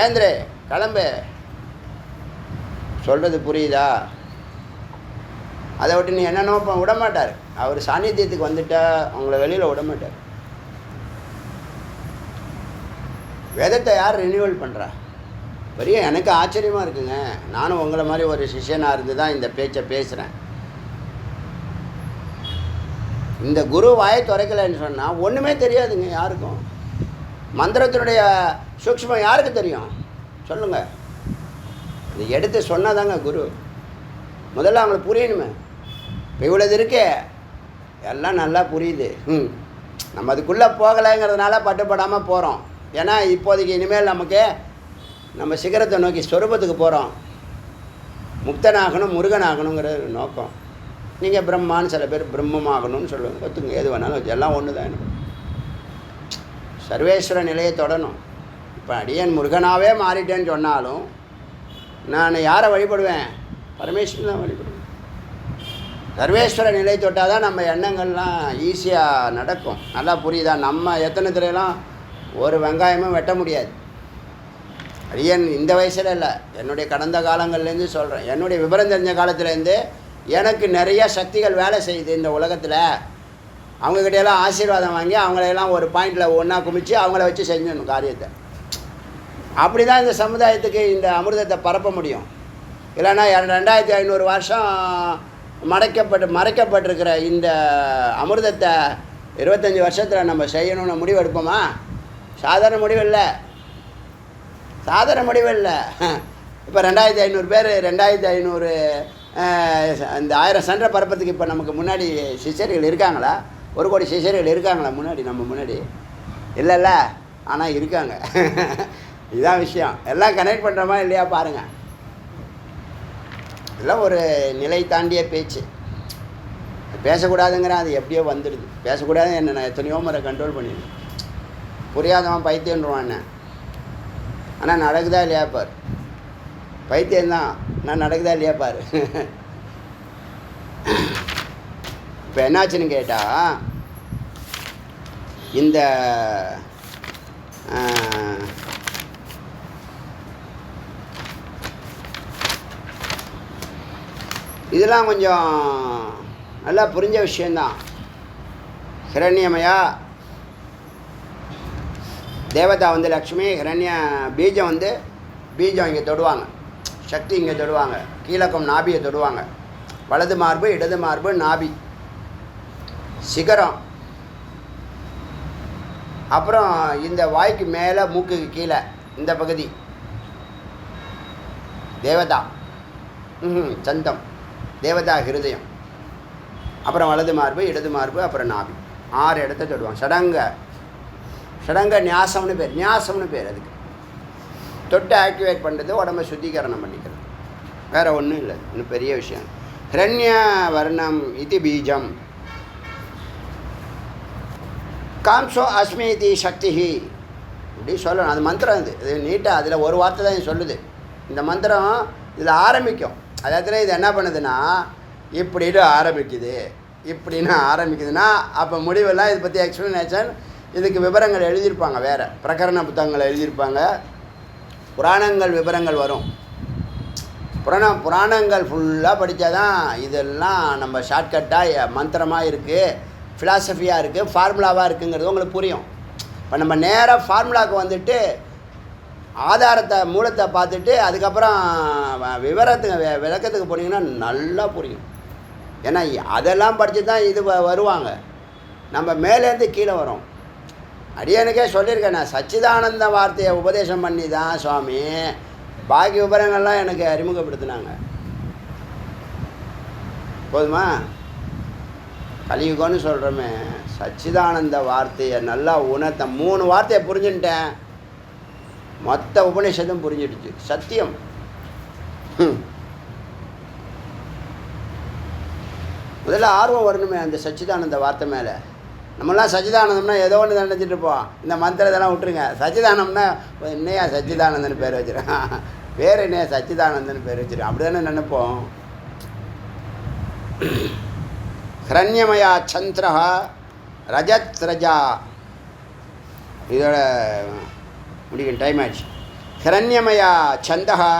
ஏந்திரே கிளம்பு. சொல்கிறது புரியுதா? அதை விட்டு நீ என்னென்னோ விட மாட்டார். அவர் சாநித்தியத்துக்கு வந்துட்டா அவங்கள வெளியில் விட மாட்டார். வேதத்தை யார் ரினியூவல் பண்ணுறா? பெரிய எனக்கு ஆச்சரியமாக இருக்குங்க. நானும் உங்களை மாதிரி ஒரு சிஷ்யனாக இருந்து தான் இந்த பேச்சை பேசுகிறேன். இந்த குரு வாயை துறைக்கலைன்னு சொன்னால் ஒன்றுமே தெரியாதுங்க யாருக்கும். மந்திரத்தினுடைய சூக்ஷ்மம் யாருக்கு தெரியும் சொல்லுங்கள்? இது எடுத்து சொன்னாதாங்க குரு. முதல்ல அவங்களுக்கு புரியணுமே. இப்போ இவ்வளோது இருக்கே, எல்லாம் நல்லா புரியுது. நம்ம அதுக்குள்ளே போகலைங்கிறதுனால பட்டுப்படாமல் போகிறோம். ஏன்னா இப்போதைக்கு இனிமேல் நமக்கு நம்ம சிகரத்தை நோக்கி ஸ்வரூபத்துக்கு போகிறோம். முக்தனாகணும், முருகனாகணுங்கிற நோக்கம். நீங்கள் பிரம்மான்னு சில பேர் பிரம்மமாகணும்னு சொல்லுவாங்க. ஒத்துங்க, எது வேணாலும் வச்சு எல்லாம் ஒன்று தான். எனக்கு சர்வேஸ்வர நிலையை தொடணும். இப்போ அடியன் முருகனாகவே மாறிட்டேன்னு சொன்னாலும் நான் யாரை வழிபடுவேன்? பரமேஸ்வரன் தான் வழிபடுவேன். சர்வேஸ்வர நிலை தொட்டால் தான் நம்ம எண்ணங்கள்லாம் ஈஸியாக நடக்கும். நல்லா புரியுதா? நம்ம எத்தனை துறையெல்லாம் ஒரு வெங்காயமும் வெட்ட முடியாது. அடியன் இந்த வயசில் இல்லை, என்னுடைய கடந்த காலங்கள்லேருந்து சொல்கிறேன். என்னுடைய விவரம் தெரிஞ்ச காலத்துலேருந்து எனக்கு நிறைய சக்திகள் வேலை செய்யுது இந்த உலகத்தில். அவங்கக்கிட்டையெல்லாம் ஆசீர்வாதம் வாங்கி அவங்களையெல்லாம் ஒரு பாயிண்டில் ஒன்றா குமிச்சு அவங்கள வச்சு செஞ்சிடணும் காரியத்தை. அப்படி தான் இந்த சமுதாயத்துக்கு இந்த அமிர்தத்தை பரப்ப முடியும். இல்லைன்னா 2500 வருஷம் மறைக்கப்பட்டிருக்கிற இந்த அமிர்தத்தை 25 வருஷத்தில் நம்ம செய்யணும்னு முடிவு எடுப்போமா? சாதாரண முடிவு இல்லை, சாதாரண முடிவு இல்லை. இப்போ 2500 பேர், 2500 இந்த 1000 சென்டரை பரப்பத்துக்கு இப்போ நமக்கு முன்னாடி சிஷியர்கள் இருக்காங்களா? 1 கோடி சிஷியர்கள் இருக்காங்களா முன்னாடி? நம்ம முன்னாடி இல்லைல்ல, ஆனால் இருக்காங்க. இதுதான் விஷயம். எல்லாம் கனெக்ட் பண்ணுறோமா இல்லையா பாருங்கள். இதெல்லாம் ஒரு நிலை தாண்டிய பேச்சு. பேசக்கூடாதுங்கிற அது எப்படியோ வந்துடுது. பேசக்கூடாது என்ன, நான் எத்தனையோ முறை கண்ட்ரோல் பண்ணிடுது. புரியாதவன் பைத்தியன்றான் என்ன, ஆனால் நடக்குதா இல்லையா பார். பைத்தியம்தான், நான் நடக்குதா இல்லையா பார். இப்போ என்னாச்சுன்னு கேட்டால், இந்த இதெல்லாம் கொஞ்சம் நல்லா புரிஞ்ச விஷயந்தான். ஹிரண்யமயா தேவதா வந்து லக்ஷ்மி, ஹிரண்ய பீஜம் வந்து பீஜம் இங்கே தொடுவாங்க, சக்தி இங்கே தொடுவாங்க, கீழக்கம் நாபியை தொடுவாங்க, வலது மார்பு, இடது மார்பு, நாபி, சிகரம், அப்புறம் இந்த வாய்க்கு மேலே மூக்குக்கு கீழே இந்த பகுதி தேவதா, சந்தம் தேவதா ஹிருதயம், அப்புறம் வலது மார்பு, இடது மார்பு, அப்புறம் நாபி, 6 இடத்த தொடுவாங்க. ஷடங்க நியாசம்னு பேர். அதுக்கு தொட்டு ஆக்டிவேட் பண்ணுறது, உடம்பை சுத்திகரணம் பண்ணிக்கிறது, வேறு ஒன்றும் இல்லை. இன்னும் பெரிய விஷயம். ஹிரண்ய வர்ணம் இது பீஜம், காம்சோ அஸ்மி இது சக்தி இப்படி சொல்லணும். அது மந்திரம். இது நீட்டாக அதில் ஒரு வார்த்தை தான் சொல்லுது. இந்த மந்திரம் இதில் ஆரம்பிக்கும். அதாவது இது என்ன பண்ணுதுன்னா, இப்படின்னு ஆரம்பிக்குதுன்னா அப்போ முடிவெல்லாம் இதை பற்றி எக்ஸ்ப்ளனேஷன், இதுக்கு விவரங்கள் எழுதியிருப்பாங்க, வேறு பிரகரண புத்தகங்கள் எழுதியிருப்பாங்க, புராணங்கள் விவரங்கள் வரும். புராணங்கள் ஃபுல்லாக படித்தா தான் இதெல்லாம் நம்ம ஷார்ட்கட்டாக மந்திரமாக இருக்குது, ஃபிலாசபியாக இருக்குது, ஃபார்முலாவாக இருக்குங்கிறது உங்களுக்கு புரியும். இப்போ நம்ம நேராக ஃபார்முலாவுக்கு வந்துட்டு ஆதாரத்தை மூலத்தை பார்த்துட்டு அதுக்கப்புறம் விவரத்துக்கு விளக்கத்துக்கு போனீங்கன்னா நல்லா புரியும். ஏன்னா அதெல்லாம் படித்து தான் இது வருவாங்க. நம்ம மேலேருந்து கீழே வரோம். அடியனுக்கே சொல்லியிருக்கேன், நான் சச்சிதானந்த வார்த்தையை உபதேசம் பண்ணி தான் சுவாமி பாக்கி விவரங்கள்லாம் எனக்கு அறிமுகப்படுத்தினாங்க. போதுமா? கலியுகம்னு சொல்கிறோமே, சச்சிதானந்த வார்த்தையை நல்லா உணர்த்த 3 வார்த்தையை புரிஞ்சுட்டேன், மொத்த உபநிஷத்தும் புரிஞ்சிடுச்சு. சத்தியம். முதல்ல ஆர்வம் வரணுமே அந்த சச்சிதானந்த வார்த்தை மேலே. நம்மளாம் சச்சிதானந்தம்னா ஏதோ ஒன்று நினச்சிட்டு இருப்போம். இந்த மந்திரத்தெல்லாம் விட்டுருங்க. சச்சிதானம்னா என்னையா சச்சிதானந்தன் பேர் வச்சுருக்கேன், பேர் என்னையா சச்சிதானந்தன் பேர் வச்சுருக்கேன், அப்படி தானே நினைப்போம். ஹிரண்யமயா சந்திரா ரஜத் ரஜா. இதோட முடிக்கும், டைம் ஆயிடுச்சு. ஹிரண்யமயா சந்தா,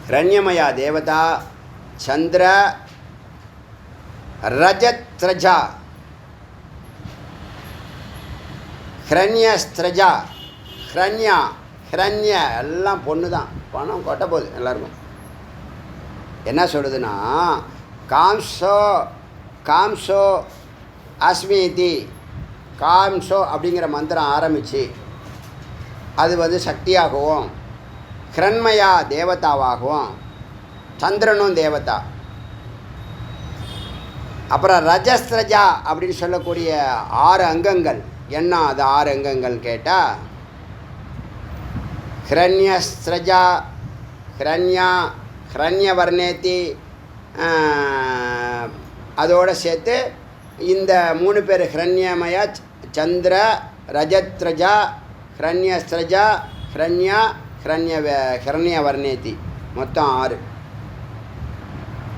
ஹிரண்யமயா தேவதா, சந்திர ரஜத்ரஜா, ஹிரண்யஸ்திரஜா. ஹிரண்யா ஹிரண்ய எல்லாம் பொண்ணு தான், பணம் கொட்ட போகுது எல்லாருக்கும். என்ன சொல்லுதுன்னா காம்சோ காம்சோ அஸ்மிதி, காம்சோ அப்படிங்கிற மந்திரம் ஆரம்பித்து அது சக்தியாகவும், ஹிரண்மயா தேவதாவாகவும், சந்திரனும் தேவதா. அப்புறம் ரஜஸ்திரஜா அப்படின்னு சொல்லக்கூடிய 6 அங்கங்கள். என்ன அது 6 அங்கங்கள் கேட்டால், ஹிரண்யஸ்திரஜா, ஹிரண்யா, ஹிரண்யவர்ணேதி, அதோடு சேர்த்து இந்த 3 பேர் ஹிரண்யமயா, சந்திர, ரஜத்ரஜா, ஹிரண்யஸ்திரஜா, ஹிரண்யா, ஹிரண்யவர்ணேதி, மொத்தம் 6.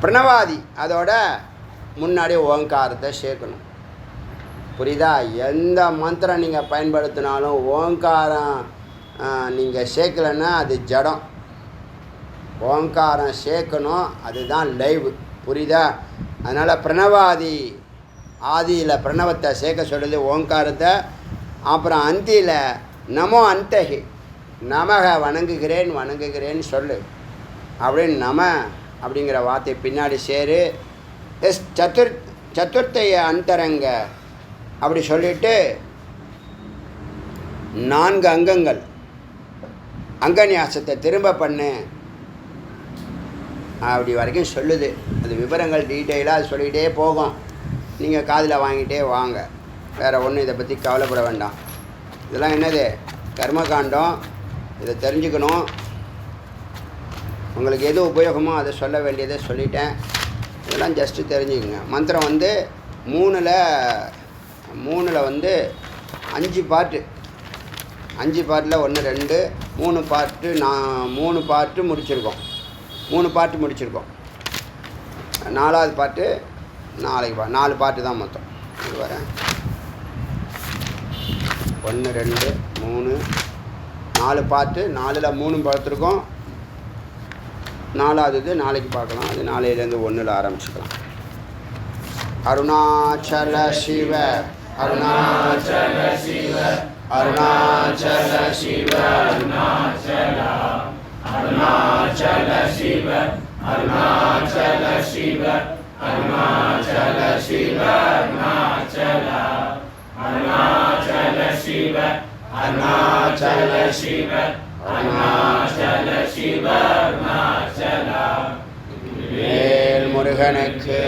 பிரணவாதி அதோட முன்னாடி ஓங்காரத்தை சேர்க்கணும். புரியுதா? எந்த மந்திரம் நீங்கள் பயன்படுத்தினாலும் ஓங்காரம் நீங்கள் சேர்க்கலைன்னா அது ஜடம். ஓங்காரம் சேர்க்கணும், அதுதான் லைவ். புரியுதா? அதனால் பிரணவாதி ஆதியில் பிரணவத்தை சேர்க்க சொல்லுது ஓங்காரத்தை. அப்புறம் அந்தியில் நமோ அந்தகி, நமக வணங்குகிறேன் வணங்குகிறேன்னு சொல்லு அப்படின்னு நம அப்படிங்கிற வார்த்தை பின்னாடி சேரு. சதுர்த்தைய அந்தரங்க அப்படி சொல்லிவிட்டு 4 அங்கங்கள் அங்கநியாசத்தை திரும்ப பண்ணு அப்படி வரைக்கும் சொல்லுது. அது விவரங்கள் டீட்டெயிலாக அது சொல்லிகிட்டே போகும். நீங்கள் காதில் வாங்கிட்டே வாங்க, வேறு ஒன்றும் இதை பற்றி கவலைப்பட வேண்டாம். இதெல்லாம் என்னது? கர்மகாண்டம். இதை தெரிஞ்சுக்கணும். உங்களுக்கு எது உபயோகமோ அதை சொல்ல வேண்டியதை சொல்லிட்டேன். இதெல்லாம் ஜஸ்ட்டு தெரிஞ்சுக்கங்க. மந்திரம் 3ல் 5 பாட்டு. 5 பாட்டில் 1 2 3 பாட்டு. 3 பாட்டு முடிச்சிருக்கோம். 3 பாட்டு முடிச்சிருக்கோம். 4வது பாட்டு நாளைக்கு 4 பாட்டு தான் மொத்தம். இது வரேன் 1 2 3 4 பாட்டு. 4ல் 3 பார்த்துருக்கோம். 4வது நாளைக்கு பார்க்கலாம். அது நாளையிலேருந்து 1ல் ஆரம்பிச்சுக்கலாம். அருணாச்சல சிவ அருணாச்சல சிவ அருணாச்சல சிவ அருணாச்சல அருணாச்சல சிவ அருணாச்சல சிவ அருணாச்சல சிவ அருணாச்சல அருணாச்சல சிவ அருணாச்சல சிவ அருணாச்சல சிவ அருணாச்சல. வேல் முருகனுக்கு